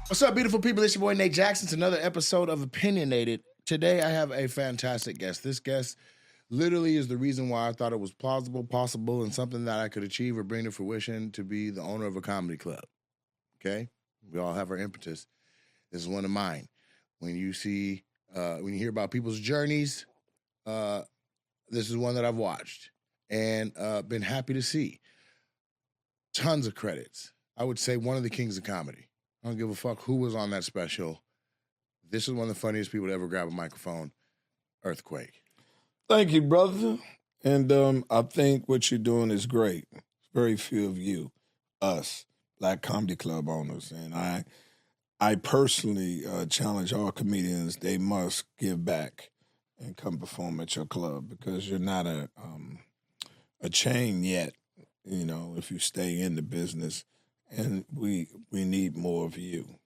What's up, beautiful people? It's your boy Nate Jackson. It's another episode of Opinionated. Today, I have a fantastic guest. This guest literally is the reason why I thought it was plausible, possible, and something that I could achieve or bring to fruition to be the owner of a comedy club. Okay? We all have our impetus. This is one of mine. When you hear about people's journeys, this is one that I've watched and been happy to see. Tons of credits. I would say one of the kings of comedy. I don't give a fuck who was on that special. This is one of the funniest people to ever grab a microphone. Earthquake. Thank you, brother. And I think what you're doing is great. Very few of you, us, Black comedy club owners. And I personally challenge all comedians, they must give back and come perform at your club because you're not a chain yet, you know, if you stay in the business. And we need more of you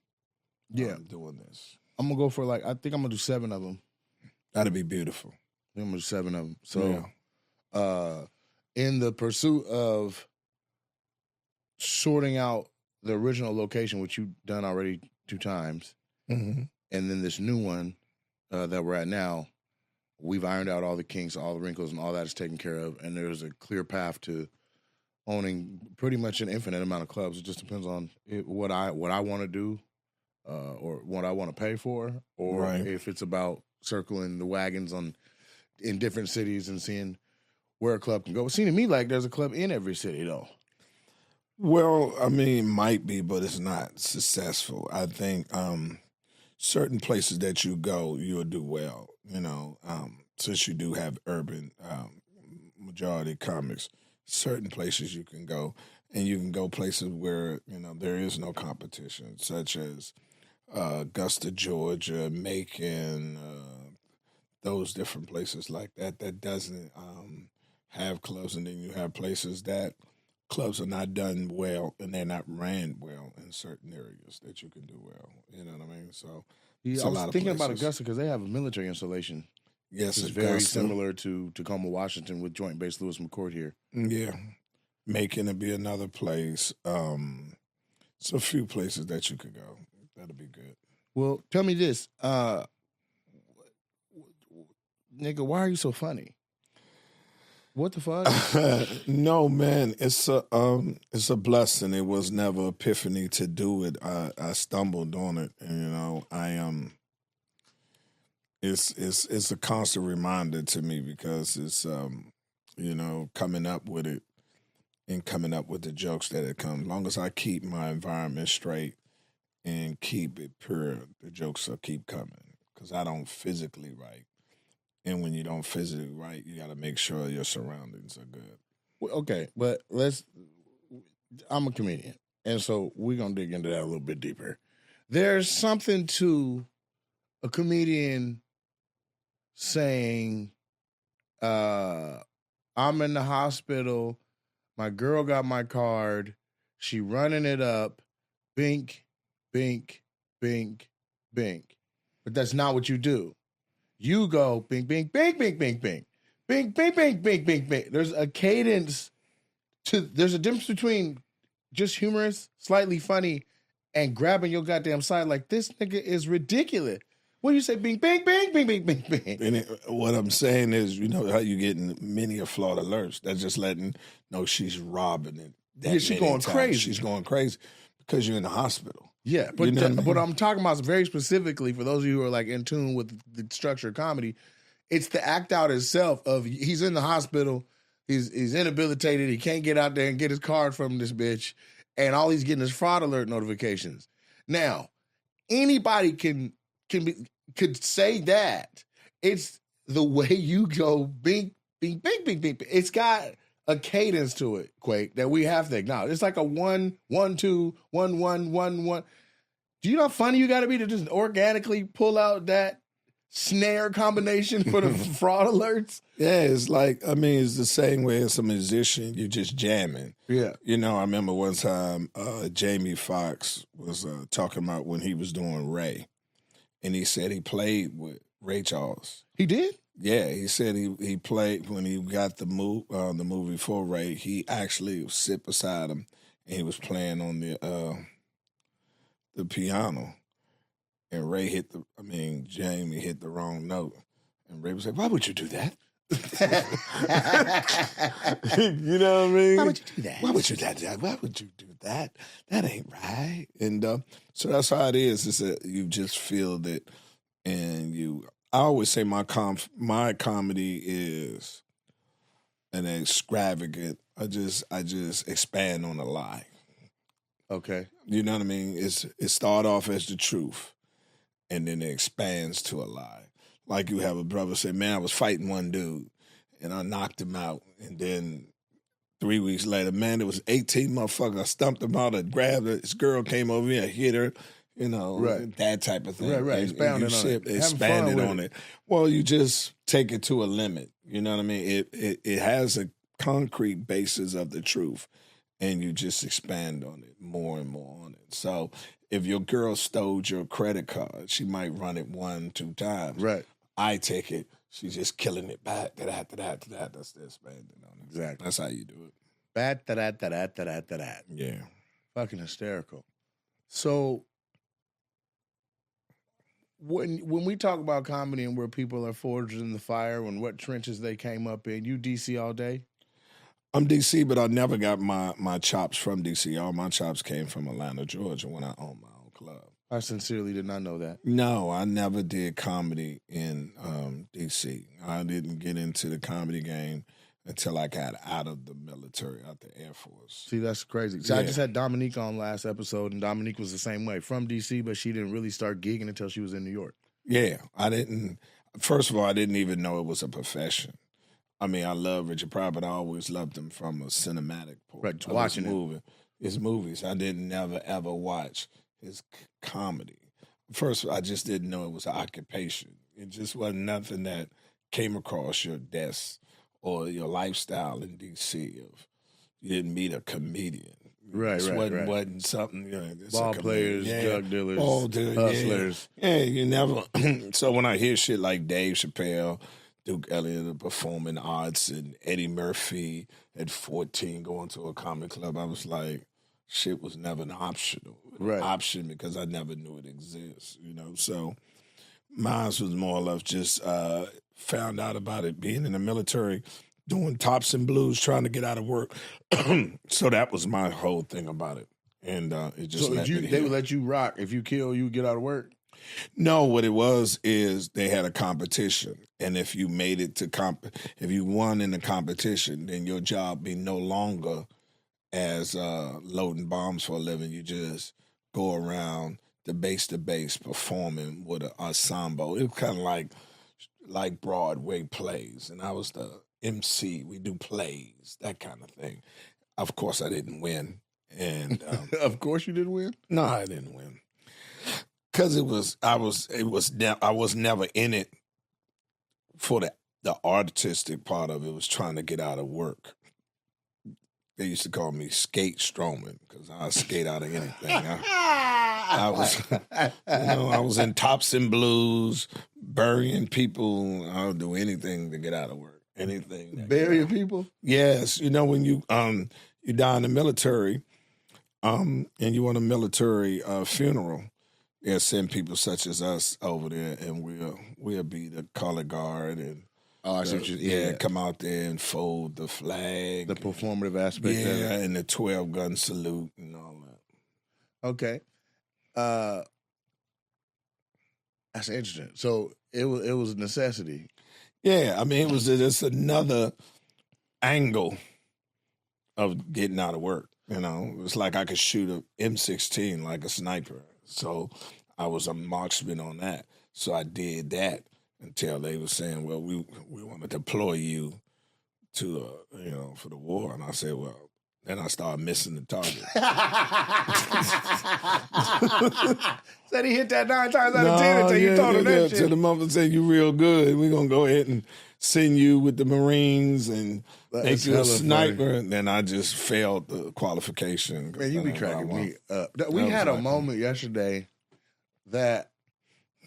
doing this. I'm going to go for I think I'm going to do 7 of them. That'd be beautiful. I think I'm going to do 7 of them. So in the pursuit of sorting out the original location, which you've done already 2 times, and then this new one that we're at now, we've ironed out all the kinks, all the wrinkles, and all that is taken care of, and there's a clear path to owning pretty much an infinite amount of clubs. It just depends on what I want to do or what I want to pay for, or if it's about circling the wagons in different cities and seeing where a club can go. It seems to me like there's a club in every city, though. Well, I mean, might be, but it's not successful. I think certain places that you go, you'll do well, you know, since you do have urban majority comics. Certain places you can go, and you can go places where, you know, there is no competition, such as Augusta, Georgia, Macon, those different places like that doesn't have clubs. And then you have places that clubs are not done well and they're not ran well in certain areas that you can do well. You know what I mean? So I was thinking about Augusta because they have a military installation. Yes, it's very similar to Tacoma, Washington, with Joint Base Lewis McCourt here. Yeah, Macon to be another place. It's a few places that you could go. That'll be good. Well, tell me this, nigga, why are you so funny? What the fuck? No, man, it's a blessing. It was never epiphany to do it. I stumbled on it, and you know, It's a constant reminder to me because it's you know, coming up with it and coming up with the jokes that it comes. As long as I keep my environment straight and keep it pure, the jokes will keep coming because I don't physically write. And when you don't physically write, you got to make sure your surroundings are good. Well, okay, but I'm a comedian, and so we're going to dig into that a little bit deeper. There's something to a comedian saying, I'm in the hospital, my girl got my card, she running it up, bink, bink, bink, bink. But that's not what you do. You go bink, bink, bink, bink, bink, bink, bink, bink, bink, bink, bink, bink. There's a cadence there's a difference between just humorous, slightly funny, and grabbing your goddamn side like this nigga is ridiculous. What do you say? Bing, bing, bing, bing, bing, bing, bing. And what I'm saying is, you know how you getting many a flawed alerts. That's just letting know she's robbing it. Yeah, she's going crazy. She's going crazy because you're in the hospital. Yeah, but you know what I'm talking about is very specifically for those of you who are like in tune with the structure of comedy. It's the act out itself of he's in the hospital, he's inhabilitated, he can't get out there and get his card from this bitch, and all he's getting is fraud alert notifications. Now, anybody could say that. It's the way you go bing, bing, bing, bing, bing. It's got a cadence to it, Quake, that we have to acknowledge. It's like a 1, 1, 2, 1, 1, 1, 1. Do you know how funny you got to be to just organically pull out that snare combination for the fraud alerts? Yeah, it's like, I mean, it's the same way as a musician, you're just jamming. Yeah. You know, I remember one time Jamie Foxx was talking about when he was doing Ray, and he said he played with Ray Charles. He did? Yeah, he said he played when he got the movie for Ray. He actually sit beside him, and he was playing on the piano, and Jamie hit the wrong note. And Ray would say, "Why would you do that?" You know what I mean? Why would you do that? Why would you do that? Why would you do that? That ain't right. And so that's how it is. Is that you just feel that, and you. I always say my comedy is an extravagant. I just expand on a lie. Okay. You know what I mean? It start off as the truth, and then it expands to a lie. Like you have a brother say, "Man, I was fighting one dude, and I knocked him out." And then 3 weeks later, man, there was 18 motherfuckers. I stumped him out. I grabbed her. This girl came over here, I hit her. You know, right. That type of thing. Right. Expanded on it. Well, you just take it to a limit. You know what I mean? It has a concrete basis of the truth, and you just expand on it more and more on it. So if your girl stole your credit card, she might run it 1-2 times. Right. I take it. She's just killing it back. That. That's the expanding on it. Exactly. That's how you do it. That. Yeah. Fucking hysterical. So when we talk about comedy and where people are forged in the fire and what trenches they came up in, you DC all day? I'm DC, but I never got my chops from DC. All my chops came from Atlanta, Georgia, when I owned my own club. I sincerely did not know that. No, I never did comedy in DC. I didn't get into the comedy game until I got out of the military, out the Air Force. See, that's crazy. So I just had Dominique on last episode, and Dominique was the same way, from DC, but she didn't really start gigging until she was in New York. Yeah, I didn't. First of all, I didn't even know it was a profession. I mean, I love Richard Pryor, but I always loved him from a cinematic point. Right, watching his movies. I didn't never ever watch his comedy. First, I just didn't know it was an occupation. It just wasn't nothing that came across your desk or your lifestyle in D.C. If you didn't meet a comedian. Right. Wasn't something, ball players, drug dealers, hustlers. Yeah, you never. So when I hear shit like Dave Chappelle, Duke Ellington, the performing arts, and Eddie Murphy at 14 going to a comedy club, I was like, shit was never an option because I never knew it exists, So mine was more or less just found out about it being in the military, doing tops and blues, trying to get out of work. So that was my whole thing about it. And it just they would let you rock. If you kill, you would get out of work? No, what it was is they had a competition. And if you made it if you won in the competition, then your job be no longer as loading bombs for a living. You just go around the base to base performing with an ensemble. It was kind of like Broadway plays. And I was the MC. We do plays, that kind of thing. Of course, I didn't win. And of course you didn't win? No, I didn't win. Because I was never in it for the artistic part of it. It was trying to get out of work. They used to call me Skate Strowman because I skate out of anything. I was in tops and blues, burying people. I'll do anything to get out of work. Anything. Burying people? Yes. When you die in the military, and you want a military funeral, they'll send people such as us over there, and we'll be the color guard and come out there and fold the flag, the performative aspect, and the 12-gun salute and all that. Okay, that's interesting. So it was a necessity. Yeah, I mean it was just another angle of getting out of work. It was like I could shoot a M16 like a sniper. So I was a marksman on that. So I did that until they were saying, well, we want to deploy you to, for the war. And I said, well, then I started missing the target. Said he hit that 9 times out of 10 until you told him that shit. So the mother said, you real good. We're going to go ahead and send you with the Marines and make you a sniper. Funny. And then I just failed the qualification. Man, you be cracking me up. We had a moment yesterday that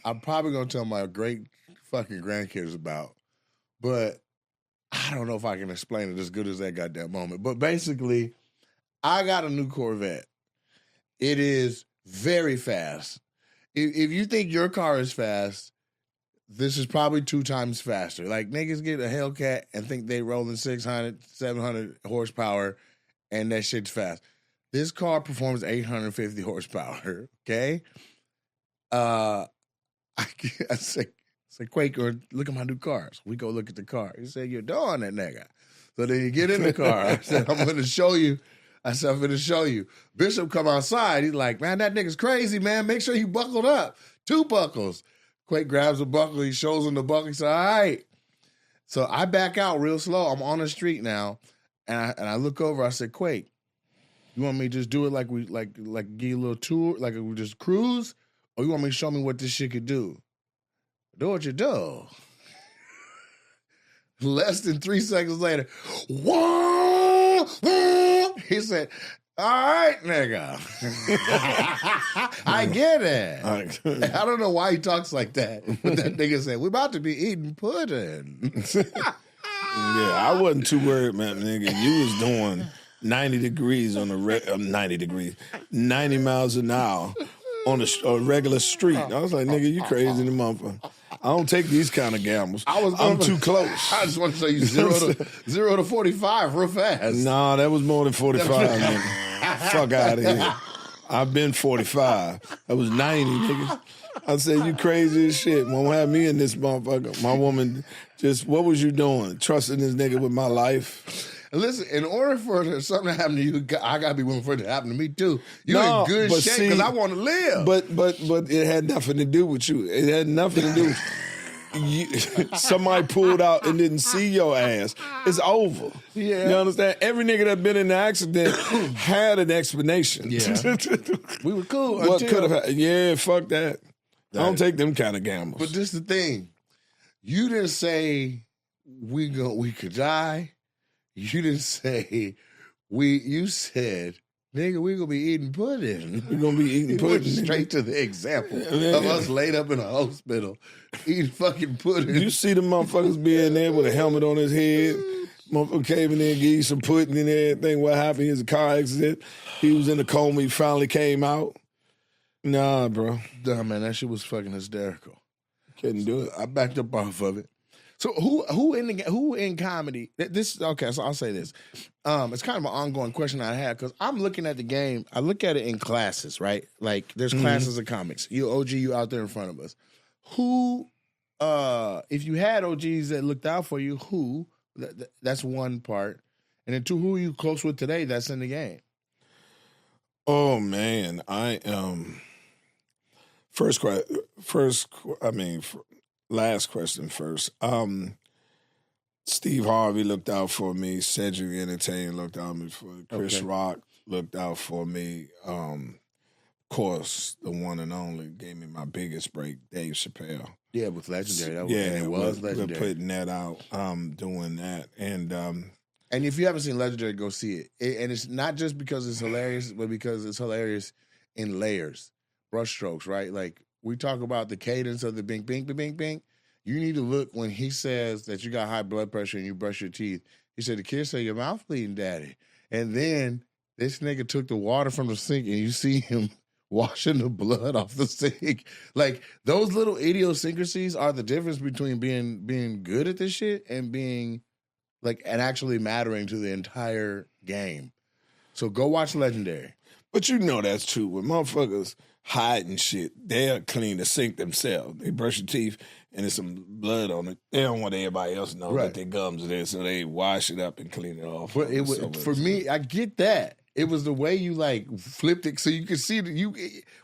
I'm probably going to tell my great fucking grandkids about, but I don't know if I can explain it as good as that goddamn moment. But basically, I got a new Corvette. It is very fast. If you think your car is fast, this is probably 2 times faster. Like niggas get a Hellcat and think they rolling 600, 700 horsepower and that shit's fast. This car performs 850 horsepower, okay? I say, Quaker, look at my new car. So we go look at the car. He said, you're doing it, nigga. So then you get in the car. I said, I'm going to show you. I'm going to show you. Bishop come outside. He's like, man, that nigga's crazy, man. Make sure you buckled up. 2 buckles. Quake grabs a buckle. He shows him the buckle. He said, all right. So I back out real slow. I'm on the street now. And I look over. I said, Quake, you want me to just do it like we like give you a little tour, like we just cruise? Or you want me to show me what this shit could do? Do what you do. Less than 3 seconds later, whoa, whoa. He said, all right, nigga. I get it. I don't know why he talks like that. But that nigga said, we're about to be eating pudding. Yeah, I wasn't too worried, man, nigga. You was doing 90 degrees on 90 miles an hour on a regular street. I was like, nigga, you crazy in the motherfucker. I don't take these kind of gambles. I'm too close. I just want to show you 0 to 45 real fast. Nah, that was more than 45, nigga. Fuck out of here. I've been 45. That was 90, nigga. I said, you crazy as shit. Won't have me in this motherfucker. My woman just, what was you doing? Trusting this nigga with my life? And listen, in order for something to happen to you, I gotta be willing for it to happen to me too. You in good shape because I want to live. But it had nothing to do with you. It had nothing to do with you. Somebody pulled out and didn't see your ass. It's over. Yeah. You understand? Every nigga that been in the accident had an explanation. Yeah. We were cool. What could have happened? Yeah, fuck that. I don't take them kind of gambles. But this is the thing. You didn't say we could die. You didn't say you said, nigga, we gonna be eating pudding. We're gonna be eating pudding. Went straight to the example of us laid up in a hospital eating fucking pudding. You see the motherfuckers being there with a helmet on his head. Motherfucker came in there and gave you some pudding and everything. What happened? He was a car accident. He was in the coma. He finally came out. Nah, bro. Nah, man, that shit was fucking hysterical. Couldn't do it. I backed up off of it. So who in comedy? This okay. So I'll say this. It's kind of an ongoing question I had because I'm looking at the game. I look at it in classes, right? Like there's classes of comics. You OG, you out there in front of us. Who, if you had OGs that looked out for you, who? That's one part. And then 2, who are you close with today? That's in the game. Oh man, I last question first. Steve Harvey looked out for me. Cedric Entertainment looked out for me. Chris Rock looked out for me. Of course, the one and only gave me my biggest break, Dave Chappelle. Yeah, with Legendary. It was Legendary. We're putting that out, doing that. And if you haven't seen Legendary, go see it. And it's not just because it's hilarious, but because it's hilarious in layers, brushstrokes, right? Like, we talk about the cadence of the bing, bing, bing, bing, bing. You need to look when he says that you got high blood pressure and you brush your teeth. He said, the kids say, your mouth bleeding, daddy. And then this nigga took the water from the sink and you see him washing the blood off the sink. Like, those little idiosyncrasies are the difference between being good at this shit and being, like, and actually mattering to the entire game. So go watch Legendary. But you know that's true. When motherfuckers hiding shit, they'll clean the sink themselves. They brush your teeth and there's some blood on it. They don't want everybody else to know that their gums are there, so they wash it up and clean it off. But for me, I get that. It was the way you like flipped it so you could see that you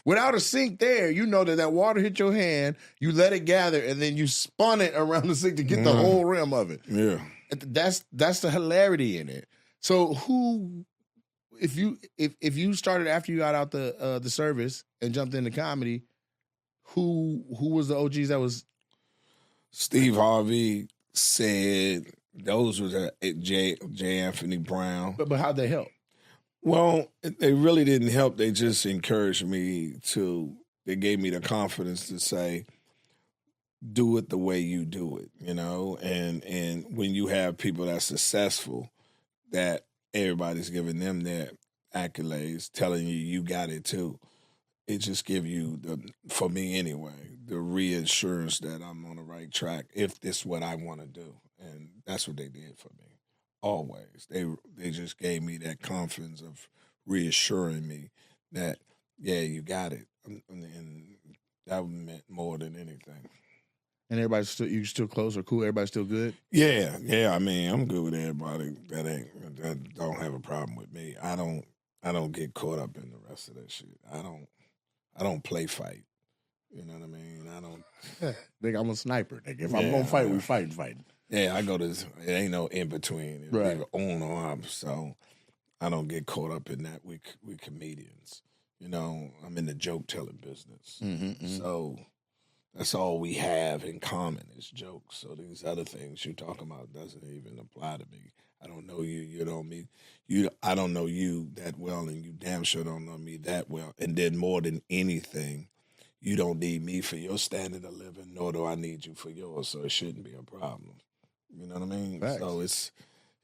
without a sink there, you know that water hit your hand, you let it gather, and then you spun it around the sink to get the whole rim of it. Yeah. That's the hilarity in it. So who, if you started after you got out the service and jumped into comedy, who was the OGs that was? Steve Harvey said those were J. Anthony Brown. But how'd they help? Well, they really didn't help. They just encouraged me they gave me the confidence to say, do it the way you do it, you know? And when you have people that's successful, that everybody's giving them their accolades, telling you got it too, it just give you for me anyway, the reassurance that I'm on the right track if this is what I want to do, and that's what they did for me. Always, they just gave me that confidence of reassuring me that yeah, you got it, and that meant more than anything. And everybody's still you still close or cool? Everybody's still good? Yeah. I mean, I'm good with everybody that don't have a problem with me. I don't get caught up in the rest of that shit. I don't play fight. You know what I mean? I don't. Nigga, I'm a sniper. Nigga. If I'm gonna fight, we fighting. Yeah, I go to. It ain't no in between. It's Right. either on or off. So I don't get caught up in that. We comedians. You know, I'm in the joke telling business. So that's all we have in common is jokes. So these other things you're talking about doesn't even apply to me. I don't know you. You know me. I don't know you that well, and you damn sure don't know me that well. And then more than anything, you don't need me for your standard of living, nor do I need you for yours. So it shouldn't be a problem. You know what I mean? Facts. So it's,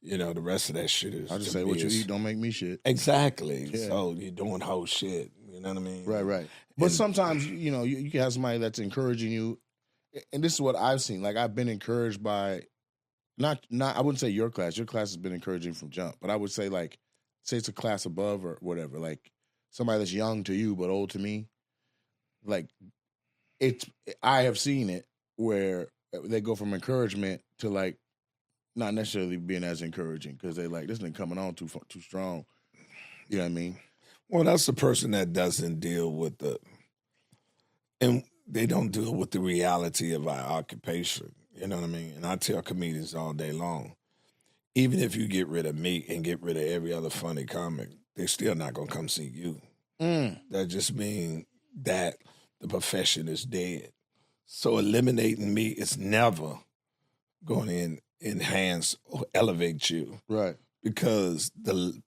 the rest of that shit is. I just say what you eat don't make me shit. Exactly. Yeah. So you're doing whole shit. You know what I mean? Right. But sometimes, you can have somebody that's encouraging you. And this is what I've seen. Like, I've been encouraged by, not I wouldn't say your class. Your class has been encouraging from jump. But I would say, like, say it's a class above or whatever. Like, somebody that's young to you but old to me. Like, I have seen it where they go from encouragement to, like, not necessarily being as encouraging because they're like, this thing coming on too strong. You know what I mean? Well, that's the person that doesn't deal with and they don't deal with the reality of our occupation. You know what I mean? And I tell comedians all day long, even if you get rid of me and get rid of every other funny comic, they're still not going to come see you. That just means that the profession is dead. So eliminating me is never going to enhance or elevate you. Right. Because the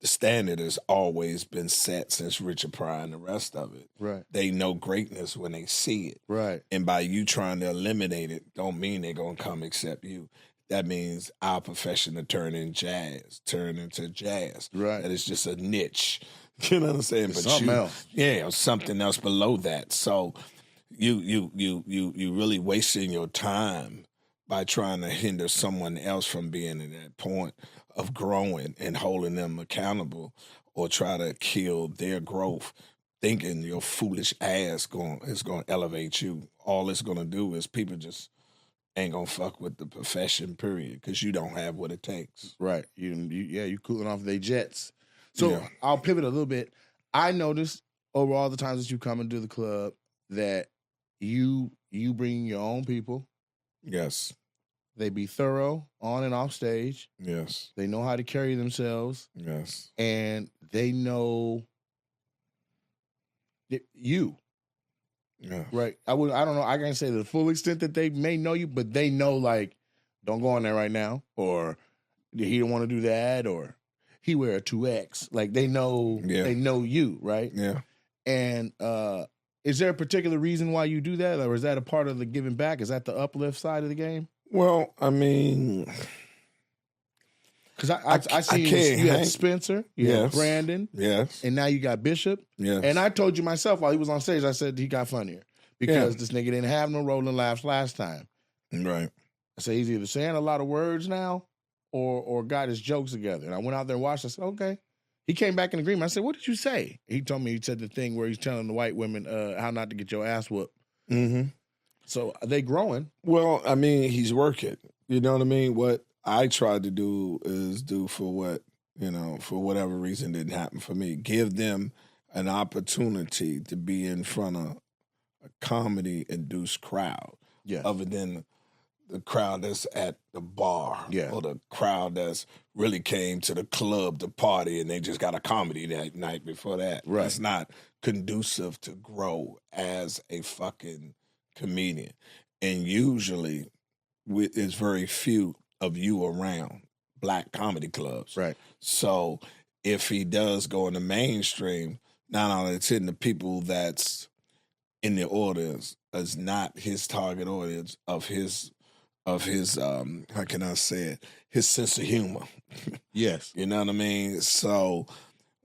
standard has always been set since Richard Pryor and the rest of it. Right. They know greatness when they see it. Right. And by you trying to eliminate it, don't mean they're going to come accept you. That means our profession to turn into jazz. Right. That is just a niche. You know what I'm saying? It's something else. Yeah, or something else below that. So you really wasting your time by trying to hinder someone else from being at that point of growing and holding them accountable, or try to kill their growth, thinking your foolish ass is going to elevate you. All it's going to do is people just ain't going to fuck with the profession, period, because you don't have what it takes. Right. You cooling off their jets. So Yeah. I'll pivot a little bit. I noticed over all the times that you come into the club that you bring your own people. Yes. They be thorough on and off stage. Yes. They know how to carry themselves. Yes. And they know you. Yeah. Right. I don't know. I can't say to the full extent that they may know you, but they know, like, don't go on there right now, or he don't want to do that, or he wear a 2X. Like, they know. Yeah. They know you, right? Yeah. And is there a particular reason why you do that, or is that a part of the giving back? Is that the uplift side of the game? Well, I mean, because I see you had Spencer, you had Brandon, yes, and now you got Bishop. Yes. And I told you myself while he was on stage, I said he got funnier because this nigga didn't have no rolling laughs last time. Right. I said he's either saying a lot of words now or got his jokes together. And I went out there and watched. I said, okay. He came back in agreement. I said, what did you say? He told me, he said the thing where he's telling the white women how not to get your ass whooped. Mm-hmm. So are they growing? Well, I mean, he's working. You know what I mean? What I tried to do is do for what, for whatever reason didn't happen for me. Give them an opportunity to be in front of a comedy-induced crowd. Yeah. Other than the crowd that's at the bar. Yeah. Or the crowd that's really came to the club to party and they just got a comedy that night before that. Right. That's not conducive to grow as a fucking comedian. And usually there's very few of you around black comedy clubs. Right. So if he does go in the mainstream, not only it's hitting the people that's in the audience is not his target audience of his how can I say it, his sense of humor. Yes. You know what I mean? So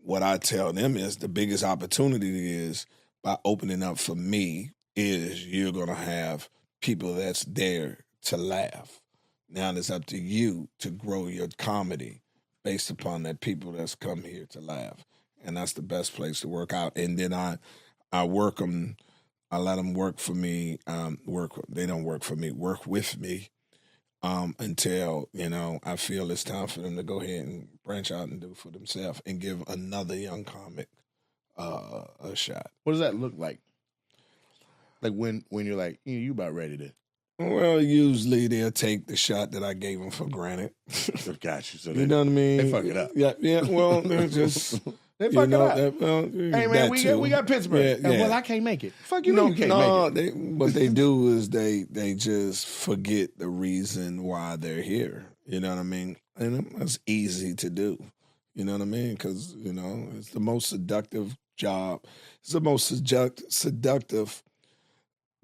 what I tell them is the biggest opportunity is by opening up for me is you're going to have people that's there to laugh. Now it's up to you to grow your comedy based upon that people that's come here to laugh. And that's the best place to work out. And then I work them, I let them work for me, they don't work for me, work with me until, I feel it's time for them to go ahead and branch out and do for themselves and give another young comic a shot. What does that look like? Like when you're like, you about ready to... Well, usually they'll take the shot that I gave them for granted. Got you. So You know what I mean? They fuck it up. Yeah. Well, they're just... They fuck it up. Hey, man, we got Pittsburgh. Yeah. Well, I can't make it. Fuck you mean you can't make it? What they do is they just forget the reason why they're here. You know what I mean? And it's easy to do. You know what I mean? Because, it's the most seductive job. It's the most seductive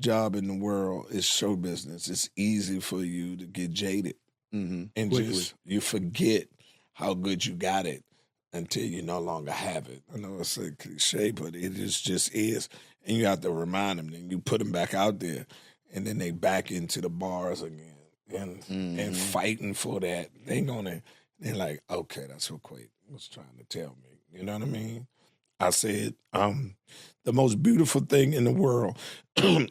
job in the world is show business. It's easy for you to get jaded. Mm-hmm. And Quickly. just you forget how good you got it until you no longer have it. I know it's a cliche, but it just is. And you have to remind them. Then you put them back out there, and then they back into the bars again and fighting for that. They're like, okay, that's what Quake was trying to tell me. You know what I mean? I said, the most beautiful thing in the world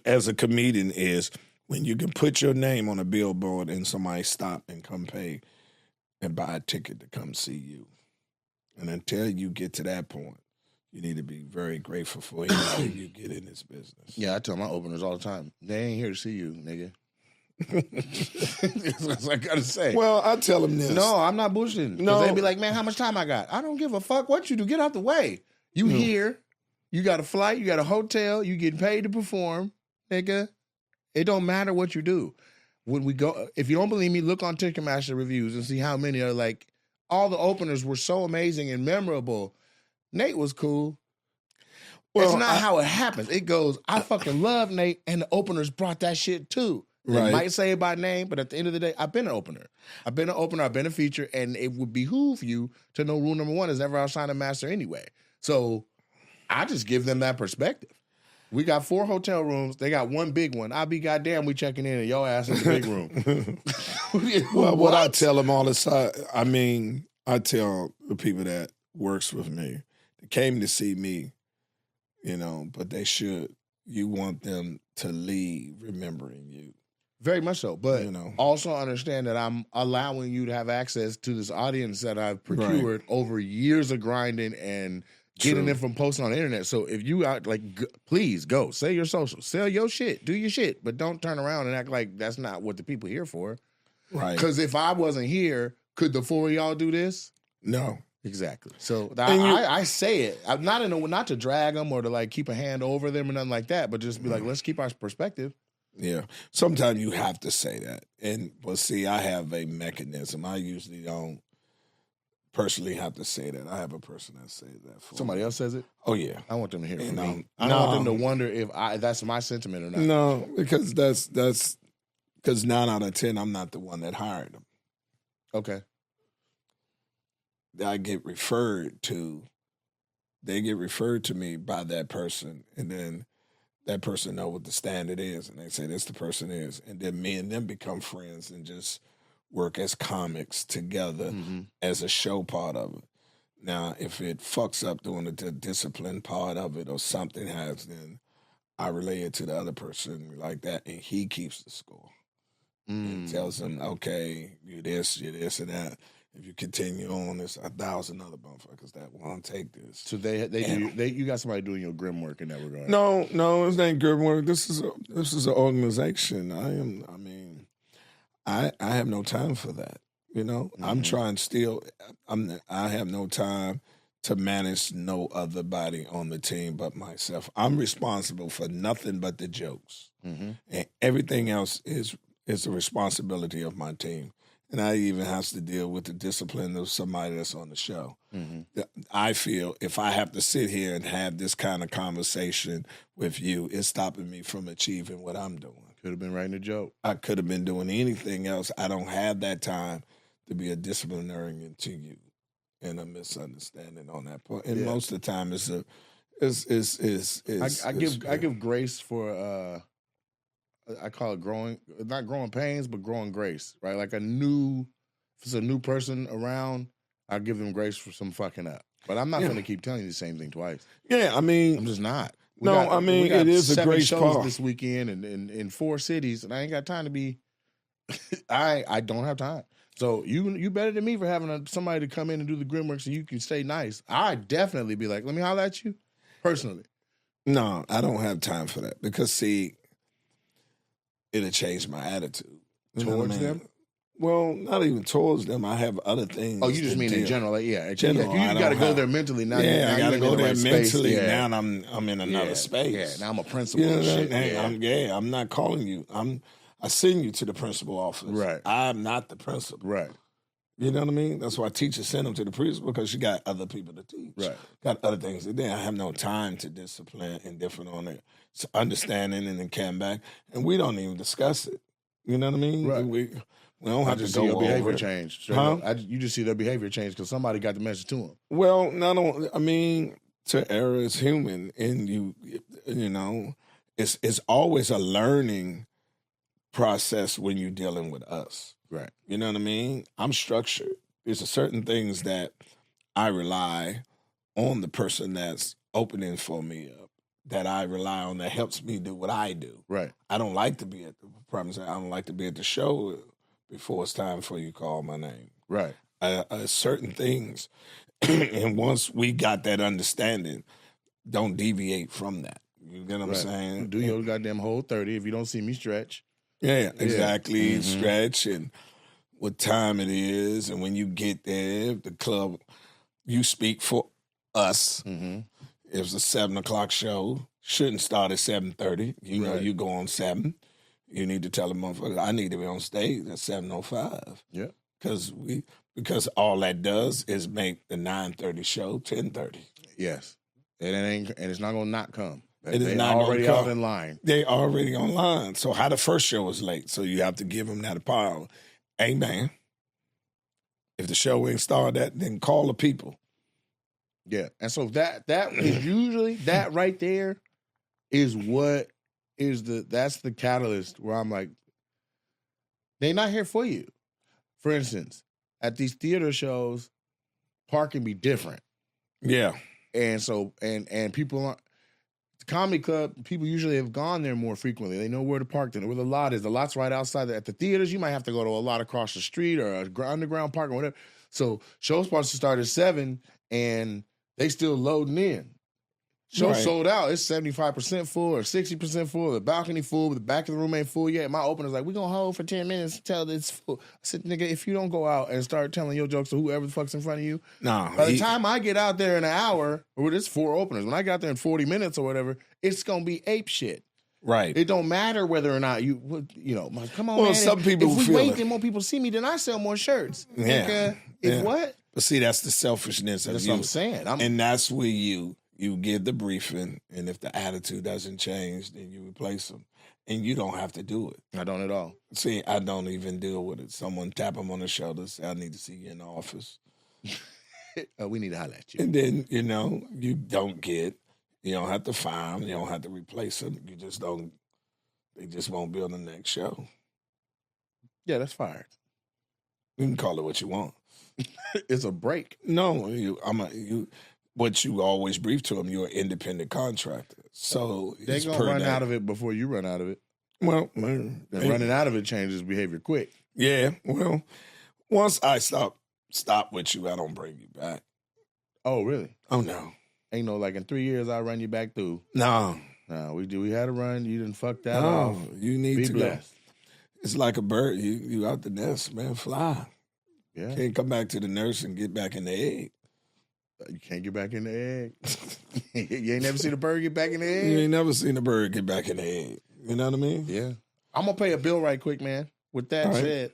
as a comedian is when you can put your name on a billboard and somebody stop and come pay and buy a ticket to come see you. And until you get to that point, you need to be very grateful for anything you get in this business. Yeah, I tell my openers all the time, they ain't here to see you, nigga. That's what I gotta say. Well, I tell them this. No, I'm not bullshitting. No. They be like, man, how much time I got? I don't give a fuck what you do. Get out the way. You here, you got a flight, you got a hotel, you getting paid to perform, nigga. It don't matter what you do. When we go, if you don't believe me, look on Ticketmaster reviews and see how many are like, all the openers were so amazing and memorable. Nate was cool. Well, it's not how it happens. It goes, I fucking love Nate, and the openers brought that shit too. Right. They might say it by name, but at the end of the day, I've been an opener. I've been a feature, and it would behoove you to know rule number one is never outshine a master anyway. So I just give them that perspective. We got 4 hotel rooms. They got 1 big one. I'll be goddamn we checking in and your ass in the big room. Well, what I tell them all the time, I tell the people that works with me, they came to see me, but you want them to leave remembering you. Very much so. But also understand that I'm allowing you to have access to this audience that I've procured over years of grinding and getting them from posting on the internet. So if you out, please go. Say your social. Sell your shit. Do your shit. But don't turn around and act like that's not what the people here for. Right. Because if I wasn't here, could the 4 of y'all do this? No. Exactly. So I say it. I'm not to drag them or to keep a hand over them or nothing like that, but just be like, let's keep our perspective. Yeah. Sometimes you have to say that. But see, I have a mechanism. I usually don't personally have to say that. I have a person that says that for Somebody else says it? Oh, yeah. I want them to hear it from me. I don't want them to wonder if that's my sentiment or not. No, because because 9 out of 10, I'm not the one that hired them. Okay. They get referred to me by that person, and then that person know what the standard is, and they say this the person is, and then me and them become friends and just work as comics together as a show part of it. Now, if it fucks up doing the discipline part of it or something has, then I relay it to the other person like that, and he keeps the score. And tells them, okay, you this, and that. If you continue on, there's 1,000 other motherfuckers that want to take this. So you got somebody doing your grim work in that regard. No, it's not grim work. This is an organization. I have no time for that. I'm trying still. I have no time to manage no other body on the team but myself. I'm responsible for nothing but the jokes, and everything else is the responsibility of my team. And I even have to deal with the discipline of somebody that's on the show. I feel if I have to sit here and have this kind of conversation with you, it's stopping me from achieving what I'm doing. Could have been writing a joke. I could have been doing anything else. I don't have that time to be a disciplinarian to you. and a misunderstanding on that point. And most of the time, I give grace for I call it not growing pains, but growing grace, right? Like if it's a new person around, I give them grace for some fucking up. But I'm not going to keep telling you the same thing twice. Yeah, I mean, I'm just not. It is a great shows part this weekend in 4 cities, and I ain't got time to be. I don't have time. So you better than me for having somebody to come in and do the grimwork so you can stay nice. I'd definitely be like, let me holler at you personally. No, I don't have time for that because see, it'll change my attitude towards them. Well, not even towards them. I have other things. Oh, you just mean in general? Like, yeah, general. You got to go there mentally now. Yeah, I got to go there mentally. Yeah. Now I'm in another space. Yeah, now I'm a principal. You know shit. I'm not calling you. I send you to the principal office. Right. I'm not the principal. Right. You know what I mean? That's why teachers send them to the principal because she got other people to teach. Right. Got other things to do. I have no time to discipline and different on it. It's understanding and then come back. And we don't even discuss it. You know what I mean? Right. We don't have to see go your behavior over change. Huh? You just see their behavior change because somebody got the message to them. Well, to err is human. And you know, it's always a learning process when you're dealing with us. Right. You know what I mean? I'm structured. There's certain things that I rely on the person that's opening for me up, that I rely on that helps me do what I do. Right. I don't like to be at the show before it's time for you to call my name. Right. Certain things, and once we got that understanding, don't deviate from that. You get what I'm saying? Do your goddamn whole 30. If you don't see me, stretch. Yeah, exactly. Mm-hmm. Stretch and what time it is, and when you get there, the club, you speak for us. Mm-hmm. It was a 7:00 show. Shouldn't start at 7:30. You know, you go on 7. You need to tell the motherfucker, I need to be on stage at 7:05. Yeah, because all that does is make the 9:30 show 10:30. Yes, and it's not gonna not come. It is not already out in line. They already online. So how the first show was late. So you have to give them that power. Hey man, if the show ain't started, then call the people. Yeah, and so that is usually that right there is what is that's the catalyst where I'm like, they're not here for you. For instance, at these theater shows, parking be different. Yeah, and so and people aren't. Comedy club, people usually have gone there more frequently. They know where to park, where the lot is. The lot's right outside. At the theaters, you might have to go to a lot across the street or an underground park or whatever. So shows supposed to start at 7, and they still loading in. Show sold out. It's 75% full or 60% full. The balcony full, but the back of the room ain't full yet. My opener's like, we're going to hold for 10 minutes until it's full. I said, nigga, if you don't go out and start telling your jokes to whoever the fuck's in front of you, by the time I get out there in an hour, or it's 4 openers, when I get out there in 40 minutes or whatever, it's going to be ape shit. Right. It don't matter whether or not come on, man. Some people if we wait, then more people see me, then I sell more shirts. Yeah. What? But see, that's the selfishness of you. That's what I'm saying. And that's where you give the briefing, and if the attitude doesn't change, then you replace them. And you don't have to do it. I don't at all. See, I don't even deal with it. Someone tap them on the shoulder, say, I need to see you in the office. We need to holler at you. And then, you don't have to fire them. You don't have to replace them. They just won't be on the next show. Yeah, that's fired. You can call it what you want. It's a break. No, what you always brief to them, you're an independent contractor. So they're going to run out of it before you run out of it. Well, running out of it changes behavior quick. Yeah, well, once I stop with you, I don't bring you back. Oh, really? Oh, no. Ain't no like in 3 years I'll run you back through. No. No, we had to run. You didn't fuck that off. You need to blessed. Go. It's like a bird. You out the nest, man. Fly. Yeah. Can't come back to the nurse and get back in the egg. You can't get back in the egg. You ain't never seen a bird get back in the egg? You ain't never seen a bird get back in the egg. You know what I mean? Yeah. I'm going to pay a bill right quick, man. With that said,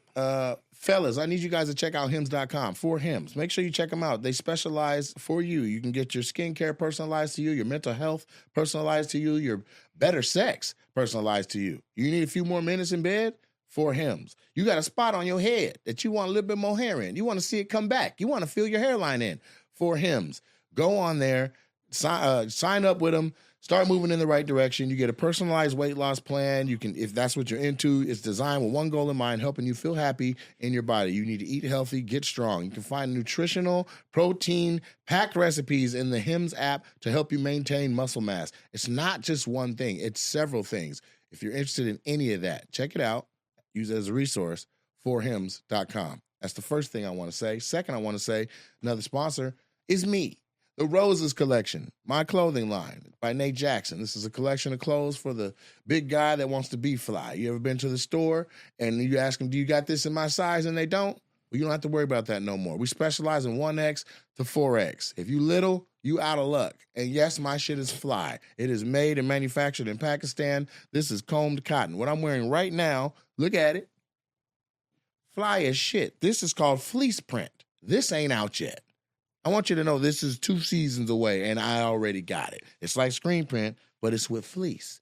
fellas, I need you guys to check out hims.com for Hims. Make sure you check them out. They specialize for you. You can get your skincare personalized to you, your mental health personalized to you, your better sex personalized to you. You need a few more minutes in bed? for Hims. You got a spot on your head that you want a little bit more hair in. You want to see it come back. You want to fill your hairline in for Hims. Go on there, sign up with them, start moving in the right direction. You get a personalized weight loss plan. You can, if that's what you're into, it's designed with one goal in mind, helping you feel happy in your body. You need to eat healthy, get strong. You can find nutritional, protein-packed recipes in the Hims app to help you maintain muscle mass. It's not just one thing. It's several things. If you're interested in any of that, check it out. Use it as a resource, forhims.com. That's the first thing I want to say. Second, I want to say another sponsor is me. The Roses Collection, my clothing line by Nate Jackson. This is a collection of clothes for the big guy that wants to be fly. You ever been to the store and you ask them, do you got this in my size? And they don't? Well, you don't have to worry about that no more. We specialize in 1X to 4X. If you little, you out of luck. And yes, my shit is fly. It is made and manufactured in Pakistan. This is combed cotton. What I'm wearing right now, look at it. Fly as shit. This is called fleece print. This ain't out yet. I want you to know this is 2 seasons away, and I already got it. It's like screen print, but it's with fleece.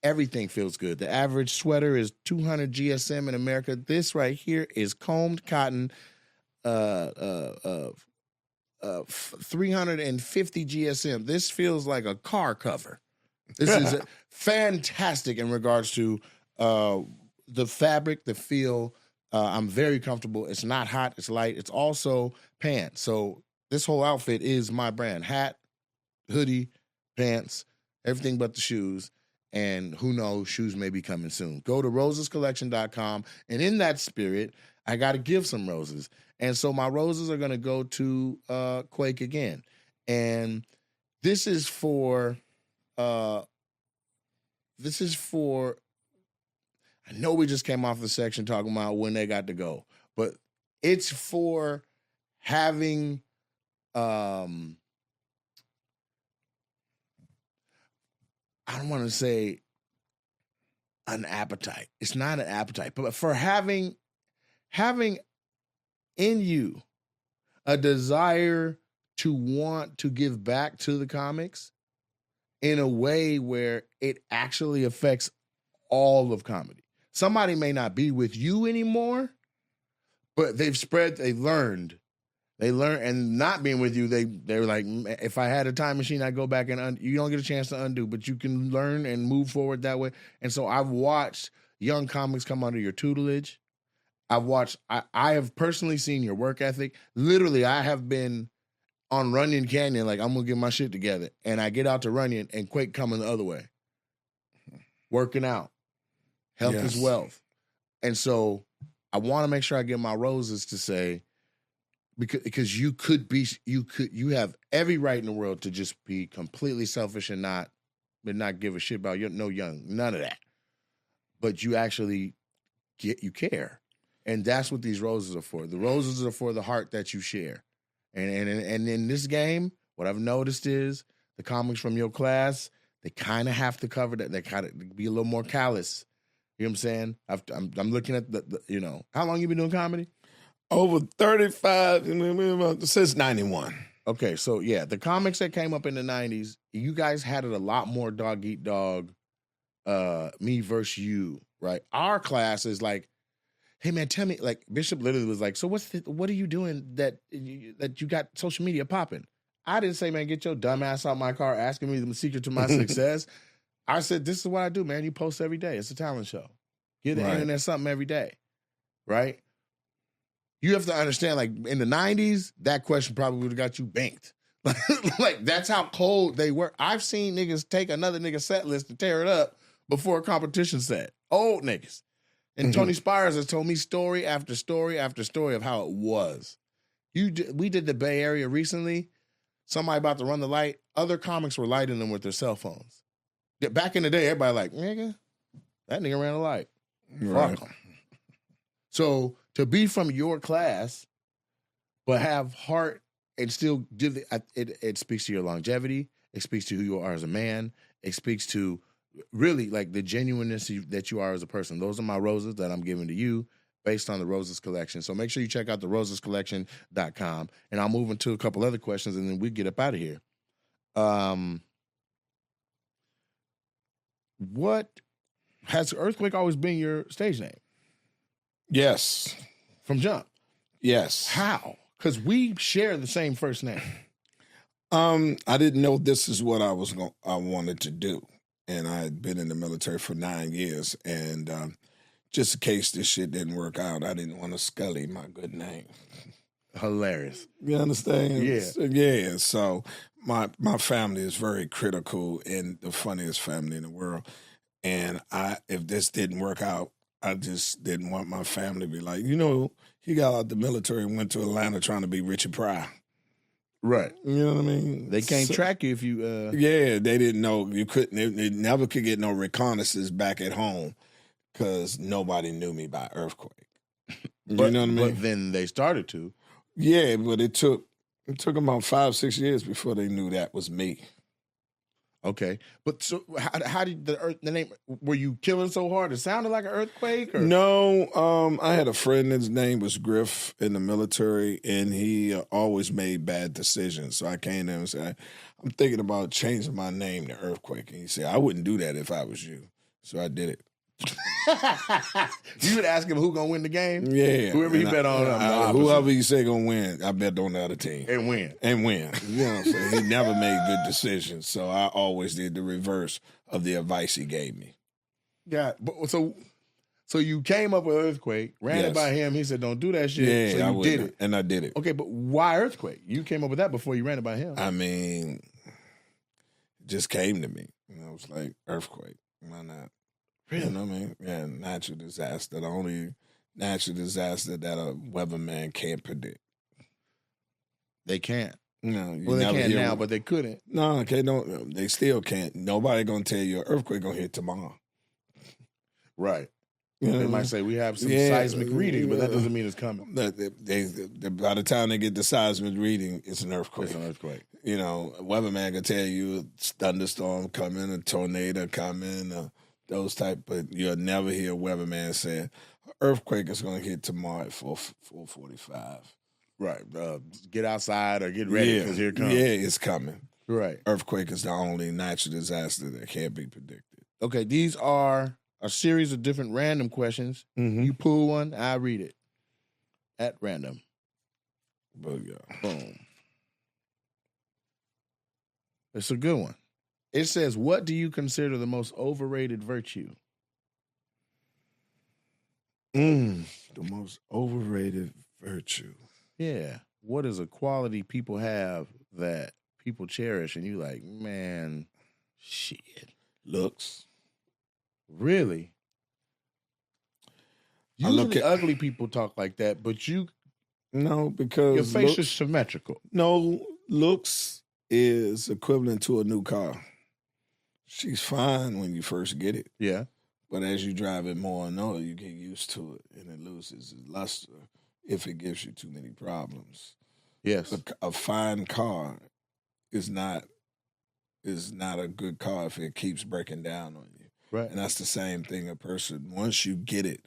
Everything feels good. The average sweater is 200 GSM in America. This right here is combed cotton, 350 GSM. This feels like a car cover. This is fantastic in regards to the fabric, the feel. I'm very comfortable. It's not hot. It's light. It's also pants. So this whole outfit is my brand. Hat, hoodie, pants, everything but the shoes. And who knows, shoes may be coming soon. Go to rosescollection.com. And in that spirit, I got to give some roses. And so my roses are going to go to Quake again. And this is for, I know we just came off the section talking about when they got to go, but it's for having, I don't want to say an appetite. It's not an appetite, but for having in you a desire to want to give back to the comics in a way where it actually affects all of comedy. Somebody may not be with you anymore, but they learned, and not being with you, they're like, if I had a time machine, I'd go back and you don't get a chance to undo, but you can learn and move forward that way. And so I've watched young comics come under your tutelage. I have personally seen your work ethic. Literally, I have been on Runyon Canyon, like I'm gonna get my shit together. And I get out to Runyon and Quake coming the other way. Working out. Health is wealth. And so I want to make sure I get my roses to say, because you have every right in the world to just be completely selfish and not give a shit about none of that. But you actually you care. And that's what these roses are for. The roses are for the heart that you share. And in this game, what I've noticed is the comics from your class, they kind of have to cover that. They kind of be a little more callous. You know what I'm saying? I'm looking at the how long you been doing comedy? Over 35 since 91. Okay, so yeah, the comics that came up in the 90s, you guys had it a lot more dog eat dog, me versus you, right? Our class is like, hey man, tell me, like Bishop literally was like, so what are you doing that you got social media popping? I didn't say, man, get your dumb ass out my car asking me the secret to my success. I said, this is what I do, man. You post every day. It's a talent show. Get the internet something every day, right? You have to understand, like, in the 90s, that question probably would have got you banked. Like, that's how cold they were. I've seen niggas take another nigga's set list and tear it up before a competition set. Old niggas. And Tony Spires has told me story after story after story of how it was. We did the Bay Area recently. Somebody about to run the light. Other comics were lighting them with their cell phones. Back in the day, everybody like, nigga, that nigga ran the light. Right. Fuck him. So to be from your class, but have heart and still give it speaks to your longevity. It speaks to who you are as a man. It speaks to really like the genuineness that you are as a person. Those are my roses that I'm giving to you based on the Roses Collection. So make sure you check out the rosescollection.com. And I'll move into a couple other questions and then we get up out of here. What has Earthquake always been your stage name? Yes. From jump. Yes. How? Because we share the same first name. I didn't know this is what I wanted to do. And I had been in the military for 9 years. And just in case this shit didn't work out, I didn't want to scully my good name. Hilarious. You understand? Yeah. Yeah. So my family is very critical and the funniest family in the world. And if this didn't work out, I just didn't want my family to be like, he got out the military and went to Atlanta trying to be Richard Pryor. Right. You know what I mean? They can't track you if you... Yeah, they didn't know. You couldn't. They never could get no reconnaissance back at home because nobody knew me by earthquake. You know what I mean? But then they started to. Yeah, but it took about 5-6 years before they knew that was me. Okay, but so how did the name? Were you killing so hard it sounded like an earthquake? Or? No, I had a friend. His name was Griff in the military, and he always made bad decisions. So I came to him and said, "I'm thinking about changing my name to Earthquake." And he said, "I wouldn't do that if I was you." So I did it. You would ask him who gonna win the game? Yeah. Whoever he bet on. Whoever you say gonna win, I bet on the other team. And win. You know what I'm saying? He never made good decisions. So I always did the reverse of the advice he gave me. Yeah. But so you came up with Earthquake, ran it by him, he said, "Don't do that shit." Yeah, so you did it. And I did it. Okay, but why Earthquake? You came up with that before you ran it by him. I mean, it just came to me. It was like Earthquake. Why not? Really? You know what I mean? Yeah, natural disaster. The only natural disaster that a weatherman can't predict. They can't. No, well, they can now, but they couldn't. No, okay, don't. They still can't. Nobody gonna tell you an earthquake gonna hit tomorrow. Right. You know they might say we have some seismic readings, but that doesn't mean it's coming. By the time they get the seismic reading, it's an earthquake. It's an earthquake. You know, a weatherman can tell you a thunderstorm coming, a tornado coming, those type, but you'll never hear a weatherman saying earthquake is going to hit tomorrow at 4:45. Right. Get outside or get ready because here it comes. Yeah, it's coming. Right. Earthquake is the only natural disaster that can't be predicted. Okay, these are a series of different random questions. Mm-hmm. You pull one, I read it at random. Booyah. Boom. It's a good one. It says, "What do you consider the most overrated virtue?" The most overrated virtue. Yeah. What is a quality people have that people cherish and you like, man, shit. Looks. Really? Usually ugly people talk like that, but you... No, because... Your face is symmetrical. No, looks is equivalent to a new car. She's fine when you first get it. Yeah. But as you drive it more and more, you get used to it, and it loses its luster if it gives you too many problems. Yes. A fine car is not a good car if it keeps breaking down on you. Right. And that's the same thing. A person, once you get it,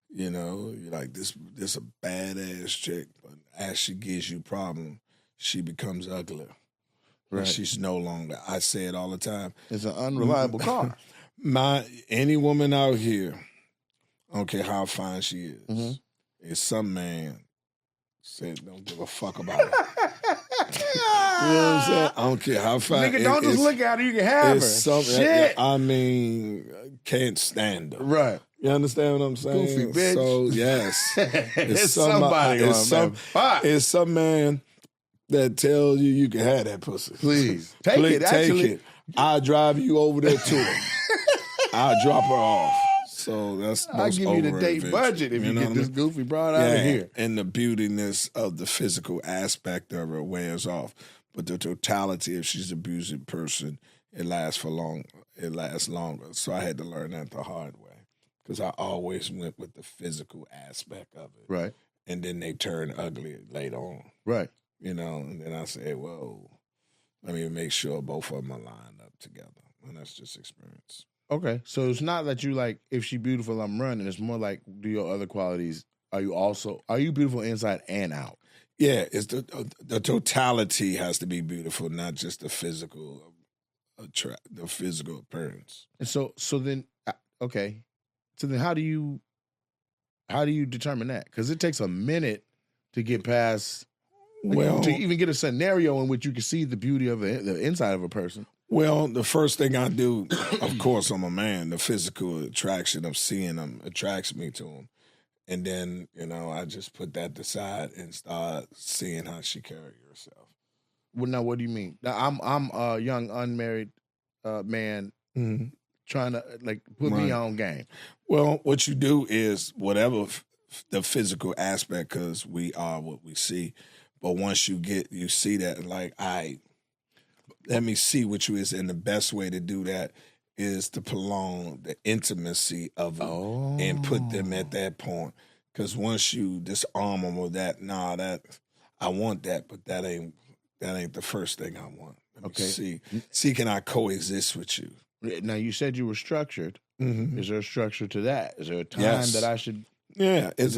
you know, you're like, this a badass chick, but as she gives you problem, she becomes uglier. Right. She's no longer. I say it all the time. It's an unreliable car. Any woman out here, I don't care how fine she is, mm-hmm. if some man said don't give a fuck about it. You know what I'm saying? I don't care how fine. Nigga, don't just look at her. You can have her. Shit. I mean, can't stand her. Right. You understand what I'm saying? Goofy bitch. So yes, it's somebody. It's some man that tells you can have that pussy. Please take it. Actually, I'll drive you over there to her. I'll drop her off. So that's I'll give you the date budget if you get this goofy broad out of here. And the beautiness of the physical aspect of her wears off. But the totality, if she's an abusive person, it lasts longer. So I had to learn that the hard way. Because I always went with the physical aspect of it. Right. And then they turn ugly later on. Right. You know, and then I said, whoa, let me make sure both of them are lined up together. And that's just experience. Okay. So it's not that you like, if she beautiful, I'm running. It's more like, do your other qualities, are you beautiful inside and out? Yeah, it's the totality has to be beautiful, not just the physical appearance. And so then, okay. So then how do you How do you determine that? Because it takes a minute to get past, Well, to even get a scenario in which you can see the beauty of the inside of a person. Well, the first thing I do, of course, I'm a man. The physical attraction of seeing them attracts me to them. And then, I just put that aside and start seeing how she carry herself. Well, now, what do you mean? Now, I'm a young unmarried man trying to put me on game. Well, what you do is whatever the physical aspect, because we are what we see. But once you see that, let me see what you is, and the best way to do that is to prolong the intimacy of it and put them at that point. Because once you disarm them with that, I want that, but that ain't the first thing I want. Let me see, can I coexist with you? Now, you said you were structured. Mm-hmm. Is there a structure to that? Is there a time that I should? Yeah, it's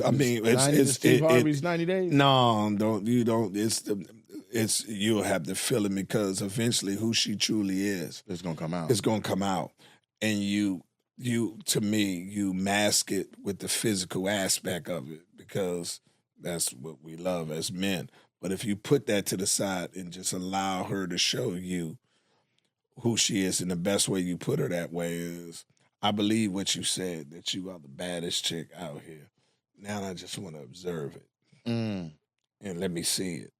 Steve Harvey's 90 days. No, don't. It's you'll have to feel it, because eventually who she truly is, it's gonna come out. It's gonna come out, and you to me, you mask it with the physical aspect of it, because that's what we love as men. But if you put that to the side and just allow her to show you who she is, and the best way you put her that way is, I believe what you said, that you are the baddest chick out here. Now I just want to observe it and let me see it.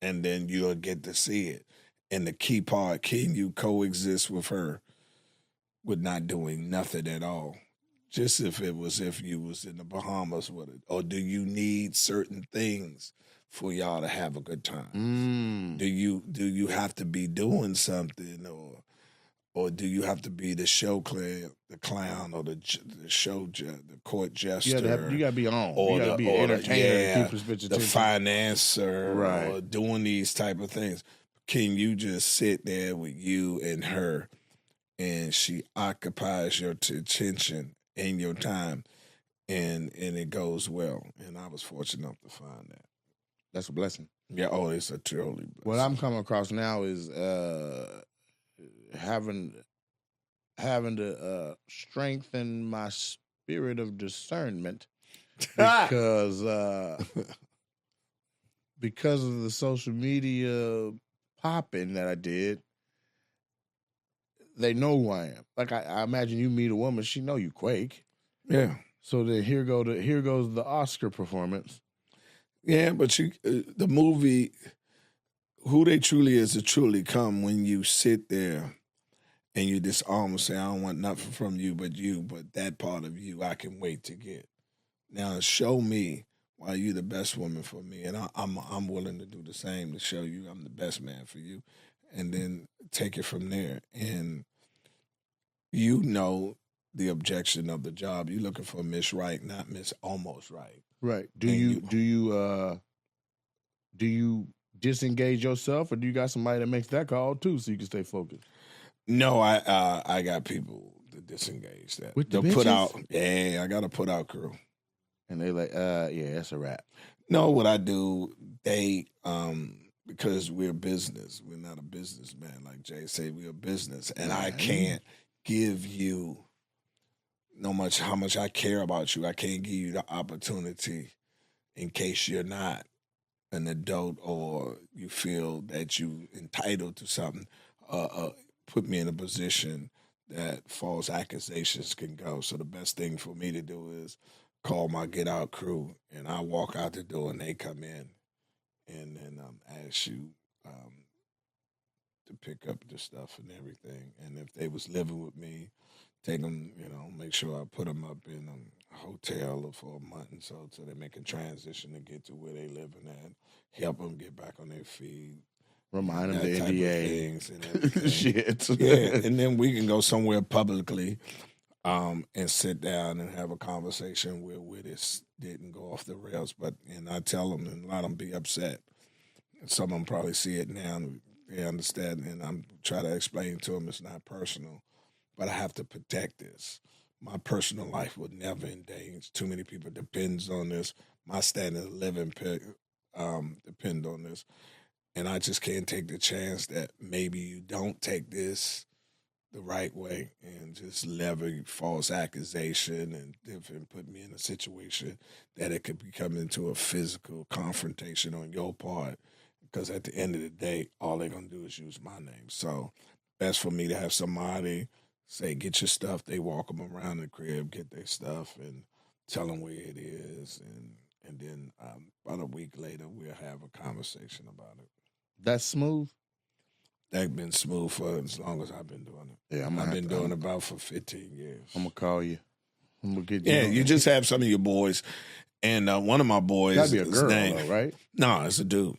And then you'll get to see it. And the key part, can you coexist with her with not doing nothing at all? Just if you was in the Bahamas with it. Or do you need certain things for y'all to have a good time? Do you have to be doing something, or do you have to be the clown, or the court jester? You got to be on. You got to be an entertainer. The financer, right? Or doing these type of things. Can you just sit there with you and her, and she occupies your attention and your time, and it goes well? And I was fortunate enough to find that. That's a blessing. Yeah. Oh, it's a truly blessing. What I'm coming across now is having to strengthen my spirit of discernment because of the social media popping that I did. They know who I am. Like I imagine you meet a woman, she know you quake. Yeah. So then here goes the Oscar performance. Yeah, but the movie, who they truly is to truly come when you sit there and you just almost say, I don't want nothing from you, but that part of you I can wait to get. Now show me why you the best woman for me, and I'm willing to do the same to show you I'm the best man for you, and then take it from there. And the objection of the job. You're looking for Miss Right, not Miss Almost Right. Right. Do you disengage yourself, or do you got somebody that makes that call too, so you can stay focused? No, I got people to disengage that. With the They'll put out. bitches? Yeah, I got a put out crew. And they like, yeah, that's a wrap. No, what I do, they because we're business. We're not a businessman like Jay said. We're a business, and I can't give you how much I care about you. I can't give you the opportunity in case you're not an adult or you feel that you entitled to something. Put me in a position that false accusations can go. So the best thing for me to do is call my get out crew, and I walk out the door and they come in, and then ask you to pick up the stuff and everything. And if they was living with me, take them, make sure I put them up in a hotel for a month and so they make a transition to get to where they living at, help them get back on their feet. Remind them the NDA. Things and everything. Shit. Yeah, and then we can go somewhere publicly and sit down and have a conversation where this didn't go off the rails. And I tell them, and a lot of them be upset. And some of them probably see it now and they understand, and I'm trying to explain to them it's not personal, but I have to protect this. My personal life would never endanger. Too many people depends on this. My standard of living depend on this. And I just can't take the chance that maybe you don't take this the right way and just levy false accusation and put me in a situation that it could become into a physical confrontation on your part. Because at the end of the day, all they're going to do is use my name. So best for me to have somebody say, get your stuff. They walk them around the crib, get their stuff, and tell them where it is. And then about a week later, we'll have a conversation about it. That's smooth? That's been smooth for as long as I've been doing it. Yeah, I've been doing it about for 15 years. I'm going to call you. I'm going to get you. Yeah, you just have some of your boys. And one of my boys. That'd be a girl, though, right? No, it's a dude.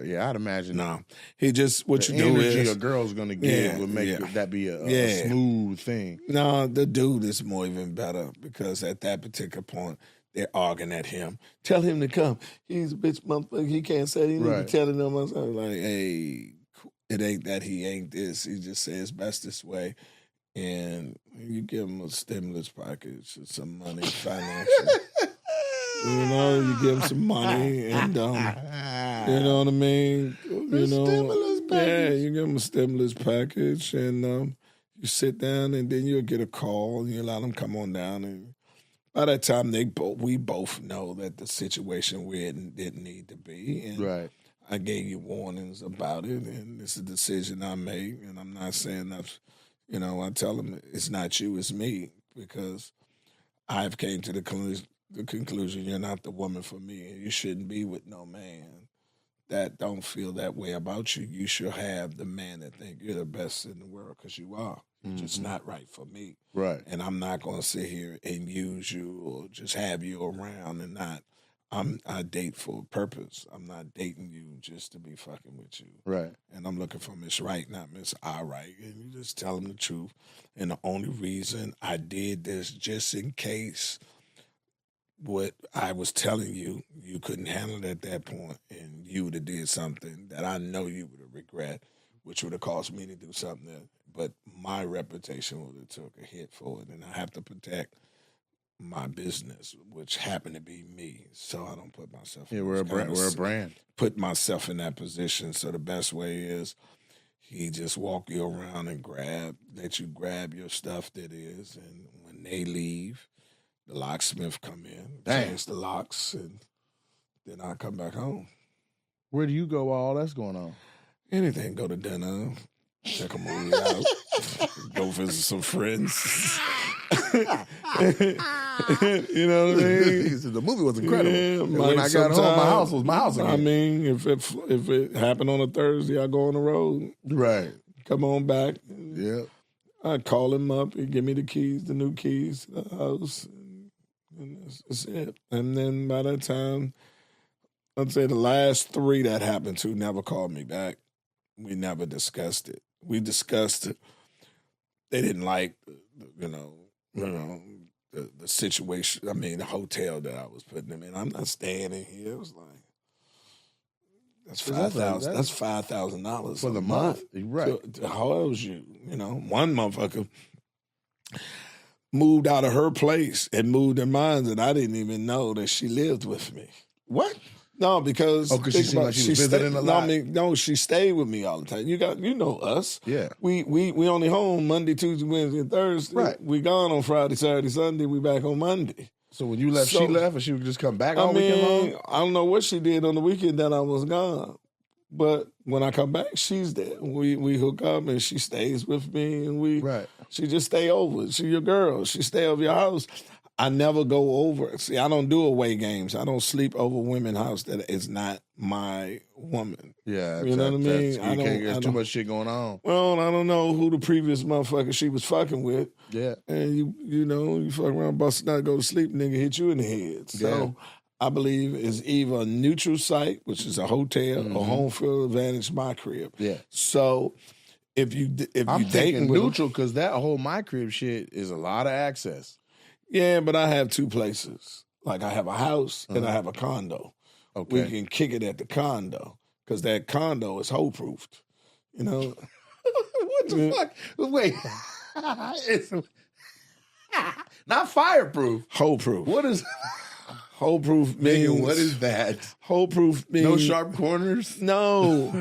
Yeah, I'd imagine. No. He just, what the you do is. energy a girl's going to give would make that be a smooth thing. No, the dude is more even better because at that particular point, they're arguing at him. Tell him to come. He's a bitch motherfucker. He can't say anything. Right. Telling them, I was like, hey, it ain't that he ain't this. He just says best this way. And you give him a stimulus package or some money, financial. You give him some money and, you know what I mean? Stimulus package. Yeah, you give him a stimulus package and you sit down and then you'll get a call and you let them come on down. And by that time, we both know that the situation where it didn't need to be. And right. I gave you warnings about it and it's a decision I made. And I'm not saying that, I tell them it's not you, it's me because I've came to the conclusion you're not the woman for me and you shouldn't be with no man that don't feel that way about you. You should have the man that think you're the best in the world because you are. You're just not right for me. Right. And I'm not going to sit here and use you or just have you around and not. I date for a purpose. I'm not dating you just to be fucking with you. Right. And I'm looking for Miss Right, not Miss I Right. And you just tell them the truth. And the only reason I did this just in case what I was telling you, you couldn't handle it at that point, and you would have did something that I know you would have regret, which would have caused me to do something but my reputation would have took a hit for it, and I have to protect my business, which happened to be me, so I don't put myself. Yeah, we're a brand. Put myself in that position. So the best way is he just walk you around and let you grab your stuff that is, and when they leave, the locksmith come in, change the locks, and then I come back home. Where do you go while all that's going on? Anything. Go to dinner, check a movie out, go visit some friends. You know what I mean? The movie was incredible. Yeah, when I got home, my house was my house again. I mean, if it happened on a Thursday, I go on the road. Right. Come on back. Yeah. I call him up. He give me the keys, the new keys to the house. And that's it. And then by that time, I'd say the last 3 that happened to never called me back. We never discussed it. We discussed it. They didn't like, the situation. I mean, the hotel that I was putting them in. I'm not staying in here. It was like, that's $5,000. That's $5,000 for the month. Right. To house you. One motherfucker moved out of her place and moved in mine, and I didn't even know that she lived with me. What? No, because she seemed like she was visiting a lot. No, she stayed with me all the time. You know us. Yeah. We only home Monday, Tuesday, Wednesday, and Thursday. Right. We gone on Friday, Saturday, Sunday. We back on Monday. So when you left, she left, or she would just come back all weekend long? I don't know what she did on the weekend that I was gone. But when I come back, she's there. We hook up and she stays with me and she just stay over. She your girl. She stay over your house. I never go over. See, I don't do away games. I don't sleep over women's house that is not my woman. Yeah. You know what I mean? There's too much shit going on. Well, I don't know who the previous motherfucker she was fucking with. Yeah. And you fuck around, bust out, go to sleep, nigga hit you in the head. So I believe it's either a neutral site, which is a hotel, or home field advantage, my crib. Yeah. So if you I'm dating thinking neutral because that whole my crib shit is a lot of access. Yeah, but I have 2 places. Like I have a house and I have a condo. Okay. We can kick it at the condo because that condo is hole-proofed. What the fuck? Wait. It's not fireproof. Hole-proof. What is Hole proof means Nigga, what is that? hole proof means No sharp corners? No,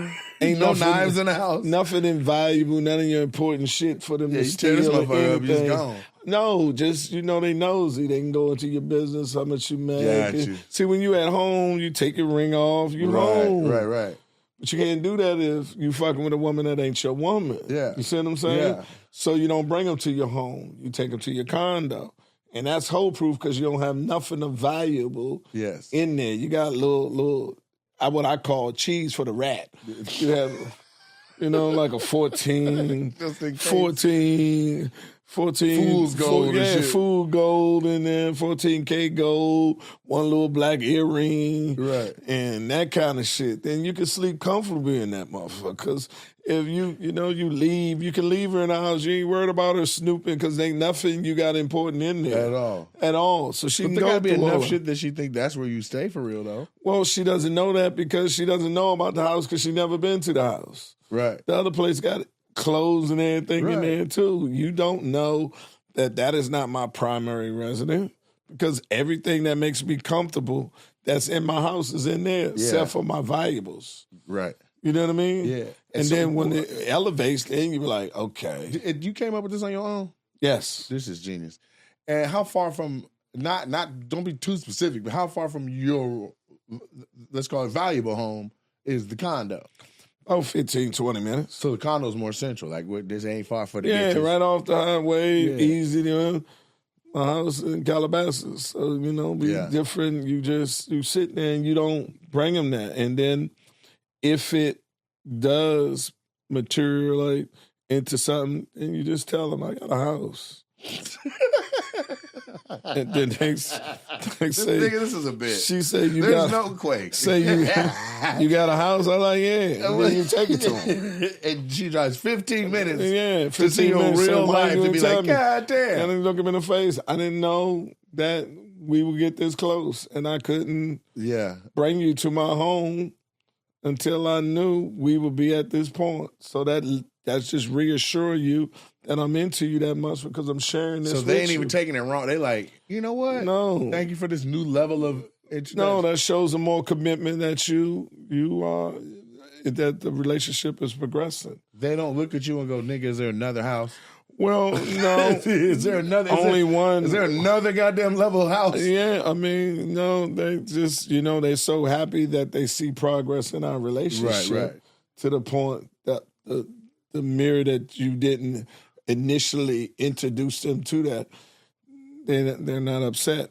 ain't No nothing, knives in the house? Nothing invaluable, none of your important shit for them Yeah, to you tear this steal or motherfucker up, anything. it's gone. No, just they nosy. They can go into your business, how much you make. Got you. See, when you at home, you take your ring off, you home. Right. But you can't do that if you fucking with a woman that ain't your woman. Yeah. You see what I'm saying? Yeah. So you don't bring them to your home. You take them to your condo. And that's hole proof because you don't have nothing of valuable in there. You got little what I call cheese for the rat. You have, like a 14 Fool's gold and shit. Fool gold, and then 14K gold, one little black earring, right, and that kind of shit. Then you can sleep comfortably in that motherfucker. Because if you leave, you can leave her in the house. You ain't worried about her snooping because ain't nothing you got important in there at all. So she but can there go gotta be through enough shit that she think that's where you stay for real though. Well, she doesn't know that because she doesn't know about the house because she never been to the house. Right. The other place got clothes and everything in there too. You don't know that is not my primary resident because everything that makes me comfortable that's in my house is in there except for my valuables. Right. You know what I mean? Yeah. And so, then when it elevates, then you be like, okay. You came up with this on your own? Yes. This is genius. And how far from not don't be too specific, but how far from your, let's call it valuable home is the condo? Oh, 15, 20 minutes. So the condo's more central. Like, this ain't far for the Yeah, right off the highway, easy. My house in Calabasas. So, be different. You sit there and you don't bring them there. And then if it does materialize into something, and you just tell them, I got a house. And then they say, nigga, this is a bit. She said, there's no quake. Say you got a house? I'm like, yeah. And then you take it to him. And she drives 15 minutes. Yeah, 15 to see minutes. real life to be like, God damn. And then look him in the face. I didn't know that we would get this close, and I couldn't bring you to my home until I knew we would be at this point. So that's just reassure you that I'm into you that much because I'm sharing this. So they ain't even taking it wrong. They like, you know what? No. Thank you for this new level of introduction. No, that shows a more commitment that you are, that the relationship is progressing. They don't look at you and go, nigga, is there another house? Well, no. Is there another? One. Is there another goddamn level house? Yeah, I mean, no, they just, they're so happy that they see progress in our relationship. Right. To the point that the mirror that you didn't initially introduce them to that, they're not upset.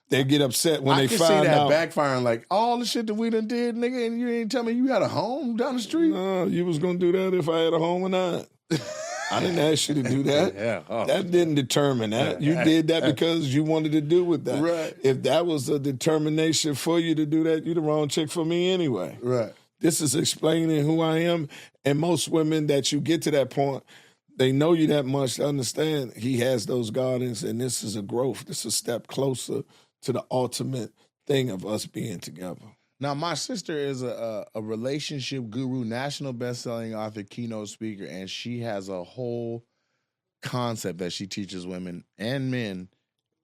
They get upset when they find out. I can see that backfiring, like, all the shit that we done did, nigga, and you ain't tell me you had a home down the street? No, you was going to do that if I had a home or not. I didn't ask you to do that. That didn't determine that. You did that because you wanted to do with that. Right. If that was a determination for you to do that, you're the wrong chick for me anyway. Right. This is explaining who I am. And most women that you get to that point, they know you that much to understand he has those gardens, and this is a growth. This is a step closer to the ultimate thing of us being together. Now, my sister is a relationship guru, national best-selling author, keynote speaker, and she has a whole concept that she teaches women and men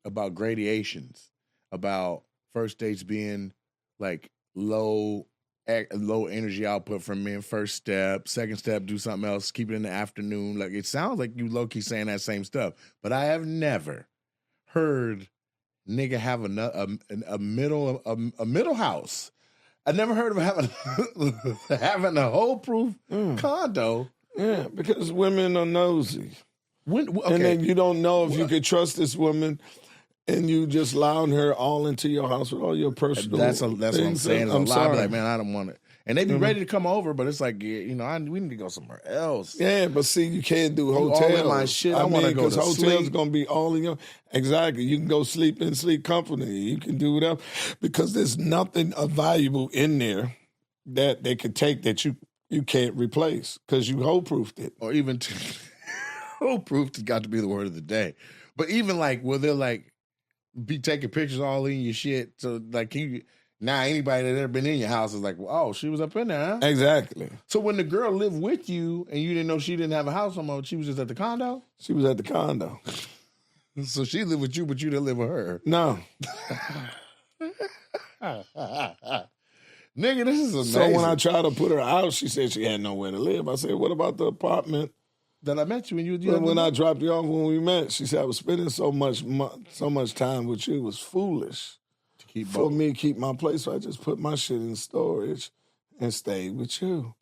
about gradations, about first dates being like low energy output from men, first step, second step, do something else, keep it in the afternoon. Like, it sounds like you low-key saying that same stuff, but I have never heard nigga have a middle house. I never heard of having a hole proof condo. Yeah, because women are nosy. Okay. And then you don't know if you could trust this woman, and you just allowing her all into your house with all your personal. That's what I'm saying. I'm sorry. Like, man, I don't want it. And they be ready to come over, but it's like, we need to go somewhere else. Yeah, but see, you can't do hotels. All in my shit. I want to go to hotels sleep. Gonna be all in your. Exactly. You can go sleep comfortably. You can do whatever because there's nothing valuable in there that they could take that you can't replace because you hole-proofed it. Or even hole-proofed has got to be the word of the day. But even like, will they like be taking pictures all in your shit? So like, can you? Now, anybody that ever been in your house is like, well, oh, she was up in there, huh? Exactly. So when the girl lived with you and you didn't know she didn't have a house no more, she was just at the condo? She was at the condo. So she lived with you, but you didn't live with her? No. Nigga, this is amazing. So when I tried to put her out, she said she had nowhere to live. I said, what about the apartment that I met you when when I dropped you off when we met? She said I was spending so much time with you. It was foolish for me to keep my place. So I just put my shit in storage and stayed with you.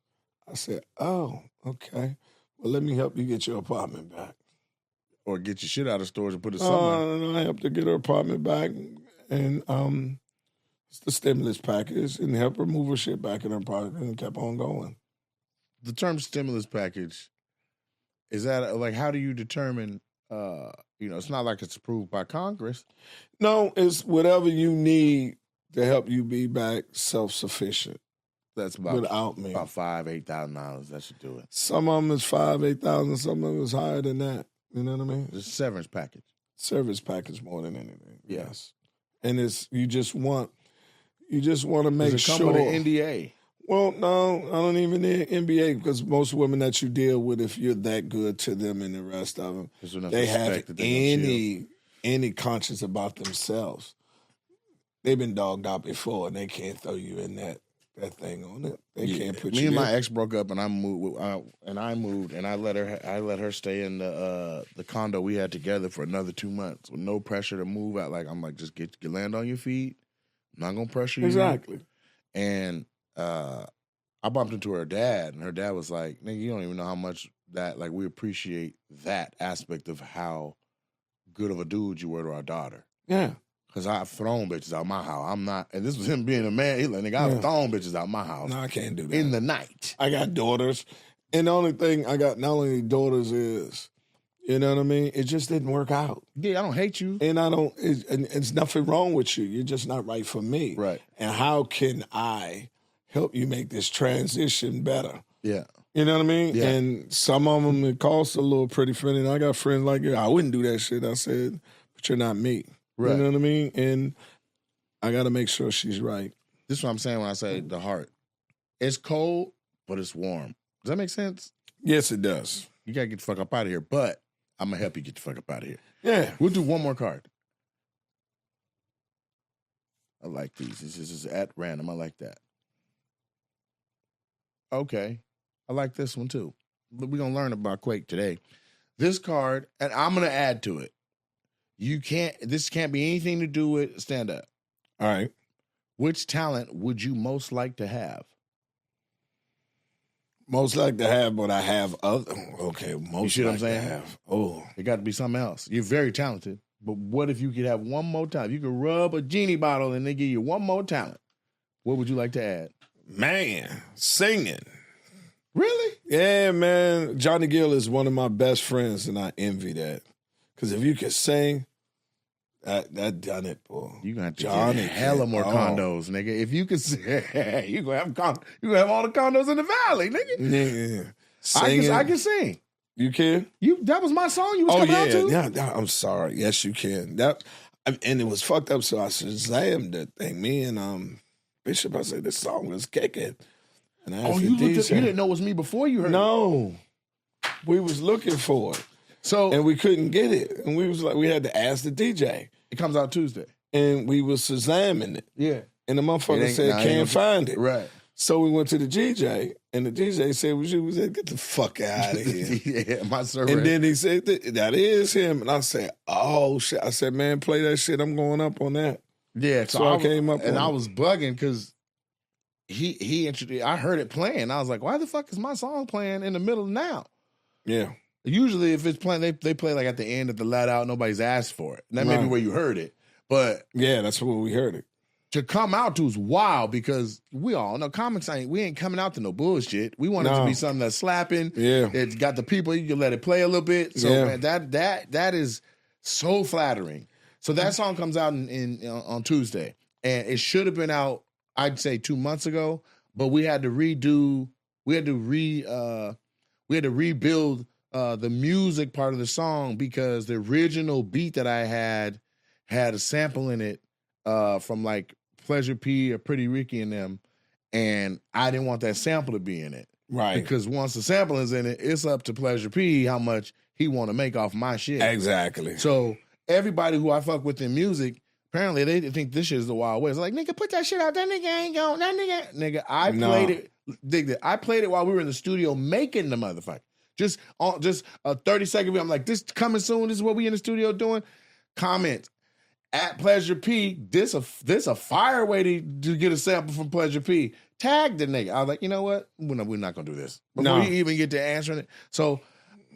I said, oh, okay. Well, let me help you get your apartment back. Or get your shit out of storage and put it somewhere. I helped her get her apartment back, and it's the stimulus package, and help her move her shit back in her apartment, and kept on going. The term stimulus package, is that like, how do you determine, it's not like it's approved by Congress. No, it's whatever you need to help you be back self-sufficient. That's about without me. About $5,000-$8,000. That should do it. Some of them is $5,000-$8,000. Some of them is higher than that. You know what I mean? It's a severance package. Service package more than anything. Yes, and it's you just want to make Does it sure. come with an NDA? Well, no, I don't even need an NBA because most women that you deal with, if you're that good to them and the rest of them, they have any conscience about themselves. They've been dogged out before, and they can't throw you in that thing on it. They can't put you. Me and my ex broke up, and I moved, and I let her stay in the condo we had together for another 2 months with no pressure to move out. Like I'm like, just get land on your feet. I'm not gonna pressure you. Exactly. And I bumped into her dad, and her dad was like, "Nigga, you don't even know how much that like we appreciate that aspect of how good of a dude you were to our daughter." Yeah. Because I've thrown bitches out my house. I'm not, and this was him being a man. He's like, nigga, I've thrown bitches out my house. No, I can't do that. In the night. I got daughters. And the only thing I got, not only daughters is, you know what I mean? It just didn't work out. Yeah, I don't hate you. And it's nothing wrong with you. You're just not right for me. Right. And how can I help you make this transition better? Yeah. You know what I mean? Yeah. And some of them, it costs a little pretty friendly. And I got friends like you. I wouldn't do that shit. I said, but you're not me. Right. You know what I mean? And I got to make sure she's right. This is what I'm saying when I say the heart. It's cold, but it's warm. Does that make sense? Yes, it does. You got to get the fuck up out of here, but I'm going to help you get the fuck up out of here. Yeah. We'll do one more card. I like these. This is at random. I like that. Okay. I like this one too. We're going to learn about Quake today. This card, and I'm going to add to it. This can't be anything to do with stand-up. All right. Which talent would you most like to have? Most like to have, but I have other. Okay, most you see what I'm saying? to have. Oh. It got to be something else. You're very talented, but what if you could have one more talent? You could rub a genie bottle and they give you one more talent. What would you like to add? Man, singing. Really? Yeah, man. Johnny Gill is one of my best friends, and I envy that. Because if you could sing, that done it, boy. You gonna have to get hella more condos, nigga. If you could sing, you gonna have all the condos in the valley, nigga. Yeah. I can sing. You can? That was my song you was coming out to? Yeah, I'm sorry. Yes, you can. And it was fucked up, so I Shazammed the thing. Me and Bishop, I said, this song was kicking. And I asked you didn't know it was me before you heard it? No. We was looking for it. And we couldn't get it. And we had to ask the DJ. It comes out Tuesday. And we was Shazamming it. Yeah. And the motherfucker said, can't find it. Right. So we went to the DJ, and the DJ said, we said, get the fuck out of here. Yeah, my server. And then he said, that is him. And I said, oh, shit. I said, man, play that shit. I'm going up on that. Yeah. So I came up and on I it. was bugging because he introduced, I heard it playing. I was like, why the fuck is my song playing in the middle now? Yeah. Usually, if it's playing, they play like at the end of the let out. Nobody's asked for it. And that may be where you heard it, but yeah, that's where we heard it. To come out to is wild because we all know comics we ain't coming out to no bullshit. We want it to be something that's slapping. Yeah, it's got the people. You can let it play a little bit. So man, that is so flattering. So that song comes out on Tuesday, and it should have been out, I'd say 2 months ago, but we had to redo. We had to rebuild the music part of the song because the original beat that I had a sample in it from like Pleasure P or Pretty Ricky and them, and I didn't want that sample to be in it. Right. Because once the sample is in it, it's up to Pleasure P how much he want to make off my shit. Exactly. So everybody who I fuck with in music, Apparently, they think this shit is the Wild West. Like, nigga, put that shit out. That nigga ain't going. That nigga, I played it. Dig that. I played it while we were in the studio making the motherfucker. Just a 30-second video. I'm like, this coming soon. This is what we in the studio doing. Comment at Pleasure P. This a fire way to get a sample from Pleasure P. Tag the nigga. I was like, you know what? We're not gonna do this before you even get to answering it. So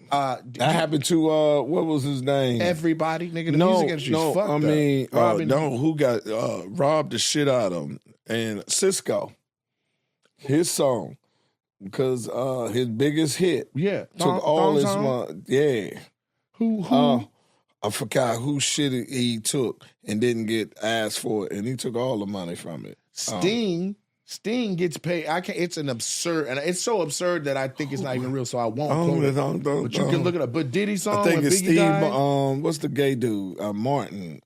that happened to what was his name? Everybody, nigga. The music industry's fucked I mean, who got robbed the shit out of him? And Cisco, his song. Because his biggest hit took all his money. Yeah. Who? I forgot who shit he took and didn't get asked for it, and he took all the money from it. Sting gets paid. I can't. It's an absurd, and it's so absurd that I think it's not even real. So I won't quote it. But you can look it up. But Diddy song. I think it's Biggie Steve. died? What's the gay dude? Martin.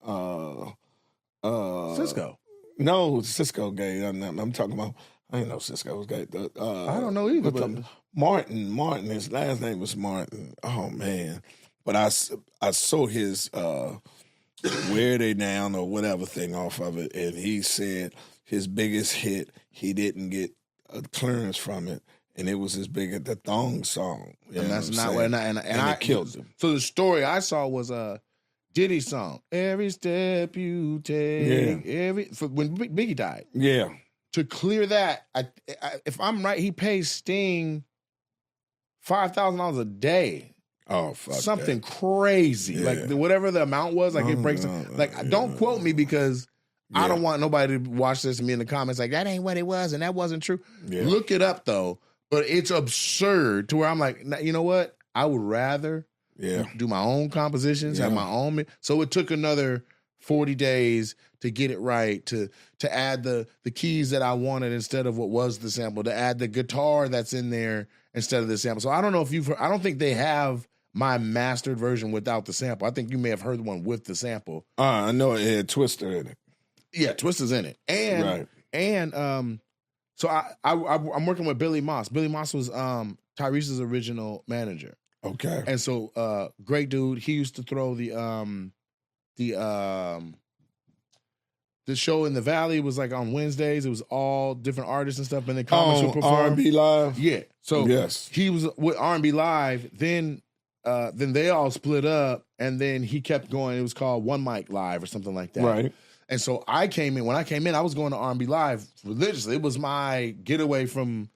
Cisco. No, Cisco gay. I'm talking about. I didn't know Cisco was gay. I don't know either. But Martin. His last name was Martin. Oh man! But I saw his "Wear They Down" or whatever thing off of it, and he said his biggest hit, he didn't get a clearance from it, and it was his biggest, the thong song. And that's not what. And it killed him. So the story I saw was Diddy's song. Every step you take, when Biggie died. Yeah. To clear that, if I'm right, he pays Sting $5,000 a day. Oh, fuck something that. Crazy. Yeah. Like whatever the amount was, like it breaks. Don't quote me because I don't want nobody to watch this and me in the comments like that ain't what it was and that wasn't true. Yeah. Look it up though, but it's absurd to where I'm like, you know what? I would rather do my own compositions, have my own. So it took another 40 days to get it right, to add the keys that I wanted instead of what was the sample, to add the guitar that's in there instead of the sample. So I don't know if I don't think they have my mastered version without the sample. I think you may have heard the one with the sample. I know it had Twister in it. Yeah, Twister's in it. So I'm working with Billy Moss. Billy Moss was Tyrese's original manager. Okay. And so great dude. He used to throw the show in the Valley was like on Wednesdays. It was all different artists and stuff, and then comics would perform. R&B Live? Yeah. So he was with R&B Live. Then they all split up, and then he kept going. It was called One Mic Live or something like that. Right. And so I came in. When I came in, I was going to R&B Live religiously. It was my getaway from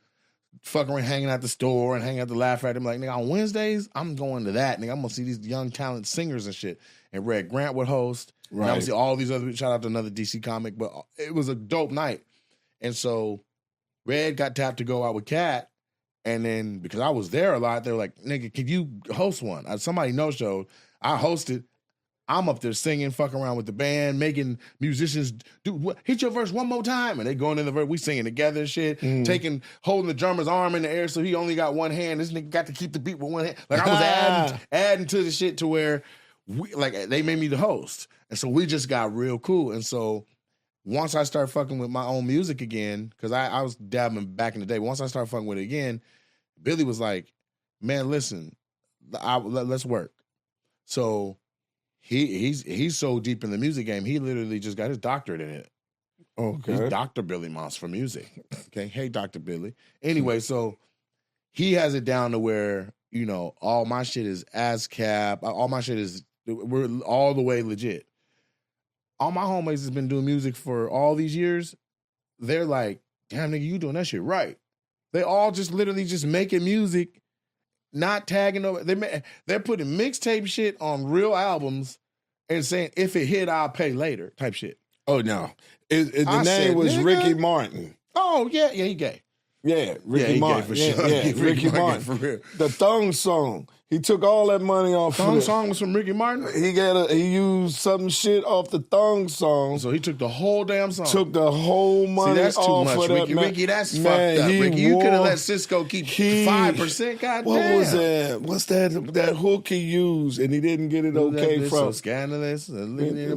fucking around, hanging at the store and hanging out to laugh at them. Like, nigga, on Wednesdays, I'm going to that. Nigga, I'm going to see these young talent singers and shit. And Red Grant would host. Right. And obviously all these other, shout out to another DC comic, but it was a dope night. And so Red got tapped to go out with Cat. And then because I was there a lot, they were like, nigga, could you host one? Somebody no-showed. I hosted. I'm up there singing, fucking around with the band, making musicians hit your verse one more time. And they going in the verse, we singing together and shit, holding the drummer's arm in the air so he only got one hand. This nigga got to keep the beat with one hand. Like I was adding to the shit to where they made me the host. And so we just got real cool. And so once I started fucking with my own music again, because I was dabbing back in the day, but once I started fucking with it again, Billy was like, man, listen, let's work. So he's so deep in the music game, he literally just got his doctorate in it. Okay. He's Dr. Billy Moss for music. Okay. Hey, Dr. Billy. Anyway, so he has it down to where, you know, all my shit is ASCAP. All my shit is, we're all the way legit. All my homies has been doing music for all these years. They're like, damn, nigga, you doing that shit right. They all just literally just making music, not tagging over. They're putting mixtape shit on real albums and saying, if it hit, I'll pay later type shit. Oh, no. The name was nigga? Ricky Martin. Oh, yeah, he gay. Yeah, Ricky Martin. For sure. Yeah, Ricky Martin. For real. The Thong Song. He took all that money off. Thong Song was from Ricky Martin? He used some shit off the Thong Song. So he took the whole damn song. Took the whole money that's too off much, of Ricky. that. Ricky, that's fucked up. Ricky, you could have let Cisco keep 5%. God what damn. Was that? What's that hook he used and he didn't get it okay from? So scandalous. That's living the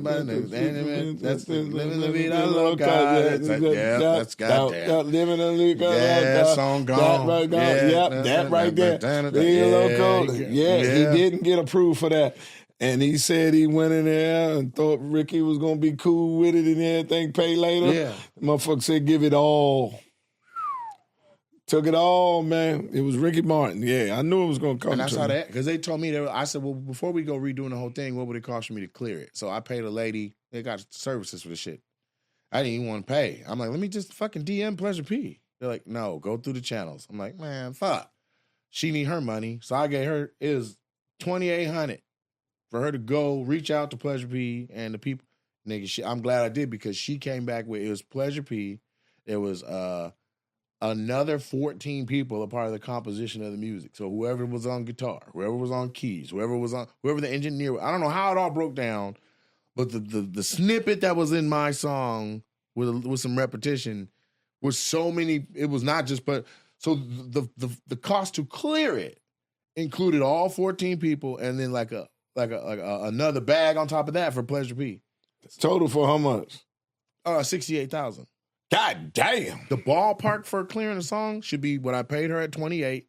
vida loca. Yeah, that's goddamn. Living the vida loca. Yeah, song gone. That right there. Vida loca. Yeah, he didn't get approved for that. And he said he went in there and thought Ricky was going to be cool with it and everything, pay later. Yeah. Motherfucker said, give it all. Took it all, man. It was Ricky Martin. Yeah, I knew it was going to come. And that's how that, because they told me, I said, well, before we go redoing the whole thing, what would it cost for me to clear it? So I paid a lady. They got services for the shit. I didn't even want to pay. I'm like, let me just fucking DM Pleasure P. They're like, no, go through the channels. I'm like, man, fuck. She need her money. So I gave her, it was $2,800 for her to go reach out to Pleasure P and the people. Nigga, I'm glad I did, because she came back with, it was Pleasure P. There was another 14 people a part of the composition of the music. So whoever was on guitar, whoever was on keys, whoever the engineer, I don't know how it all broke down, but the snippet that was in my song with some repetition was so many. It was not just, but so the cost to clear it included all 14 people, and then like another bag on top of that for Pleasure P. Total for how much? $68,000. God damn. The ballpark for clearing the song should be what I paid her at $28,000,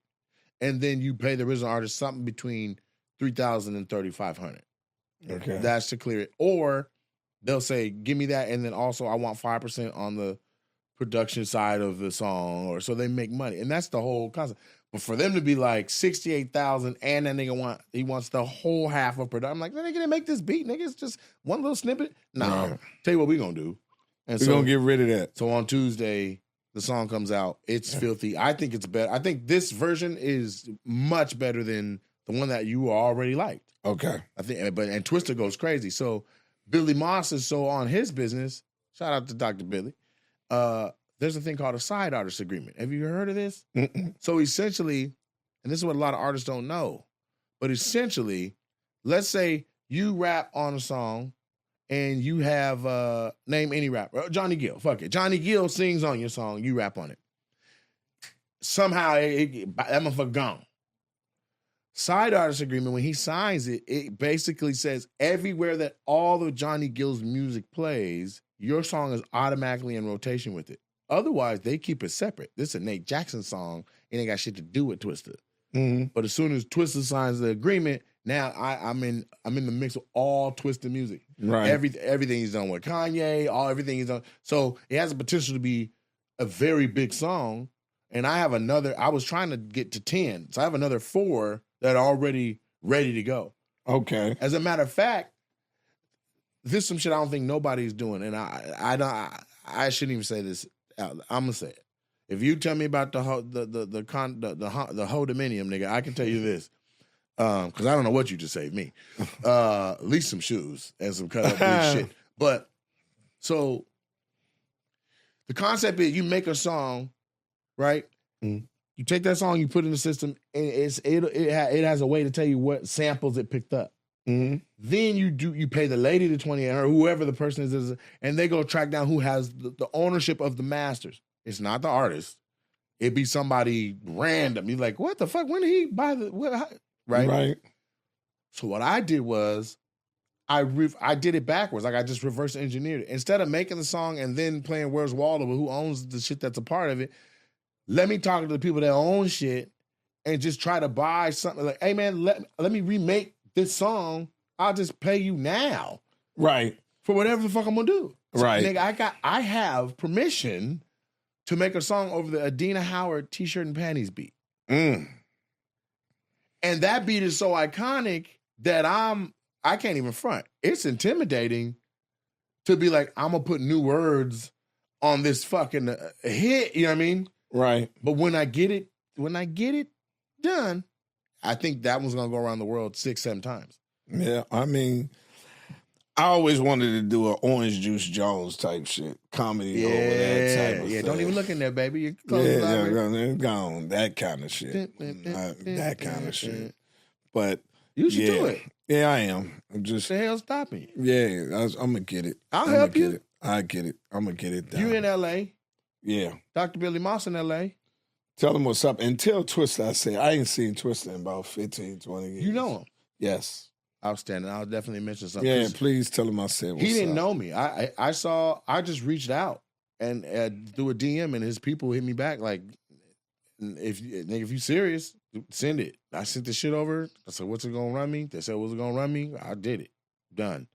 and then you pay the original artist something between $3,000 and $3,500. Okay, that's to clear it. Or they'll say, "Give me that," and then also I want 5% on the production side of the song, or so they make money, and that's the whole concept. But for them to be like 68,000, and that nigga wants the whole half of production, I'm like, nigga, they make this beat, nigga. It's just one little snippet. No, right. Tell you what we gonna do. And we're going to get rid of that. So on Tuesday, the song comes out. It's filthy. I think it's better. I think this version is much better than the one that you already liked. Okay. I think, and Twister goes crazy. So Billy Moss is so on his business. Shout out to Dr. Billy. There's a thing called a side artist agreement. Have you heard of this? Mm-mm. So essentially, and this is what a lot of artists don't know, but essentially, let's say you rap on a song, and you have, name any rapper. Johnny Gill, fuck it. Johnny Gill sings on your song, you rap on it. Somehow, that motherfucker gone. Side artist agreement, when he signs it, it basically says everywhere that all of Johnny Gill's music plays, your song is automatically in rotation with it. Otherwise, they keep it separate. This is a Nate Jackson song, and ain't got shit to do with Twister. Mm-hmm. But as soon as Twister signs the agreement, now I'm in the mix of all Twister music. Right. Everything he's done with Kanye, everything he's done. So it has the potential to be a very big song. And I was trying to get to 10. So I have another 4 that are already ready to go. Okay. As a matter of fact, this is some shit I don't think nobody's doing. And I shouldn't even say this out. I'm gonna say it. If you tell me about the Hodominium, nigga, I can tell you this. Because I don't know what you just saved me. At least some shoes and some cut up blue shit. But so the concept is you make a song, right? Mm. You take that song, you put it in the system, and it has a way to tell you what samples it picked up. Mm-hmm. Then you pay the lady the 20 or whoever the person is, and they go track down who has the ownership of the masters. It's not the artist. It'd be somebody random. You're like, what the fuck? When did he buy right? So what I did was I did it backwards. Like I just reverse engineered it. Instead of making the song and then playing Where's Waldo, but who owns the shit that's a part of it, let me talk to the people that own shit and just try to buy something. Like, hey man, let me remake this song. I'll just pay you now. Right. For whatever the fuck I'm gonna do. So, right. Nigga, I have permission to make a song over the Adina Howard T-shirt and panties beat. Mm. And that beat is so iconic that I can't even front. It's intimidating to be like, I'm gonna put new words on this fucking hit, you know what I mean? Right. But when I get it done, I think that one's gonna go around the world 6-7 times. Yeah, I mean, I always wanted to do an Orange Juice Jones type shit, comedy over that type of thing. Don't even look in there, baby. You're close. Gone. That kind of shit. That kind of shit. But you should do it. Yeah, I am. I'm just. What the hell's stopping you? Yeah, I'm gonna get it. I'll help you. I get it. I'm gonna get it done. You in L.A.? Yeah. Dr. Billy Moss in L.A. Tell them what's up. And tell Twister I say I ain't seen Twister in about 15, 20 years. You know him? Yes. Outstanding. I'll definitely mention something. Yeah, please tell him I said what's up. He didn't know me. I just reached out and through a DM, and his people hit me back like, if you serious, Send it. I sent the shit over. I said, what's it gonna run me? They said, what's it gonna run me? I did it. Done.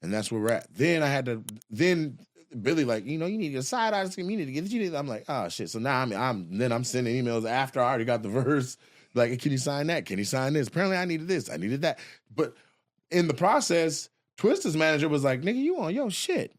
And that's where we're at. Then Billy, like, you need a side eye scheme. You need to get it. I'm like, oh shit. So now I'm sending emails after I already got the verse. Like, can you sign that? Can you sign this? Apparently I needed this. I needed that. But in the process, Twista's manager was like, nigga, you on your shit.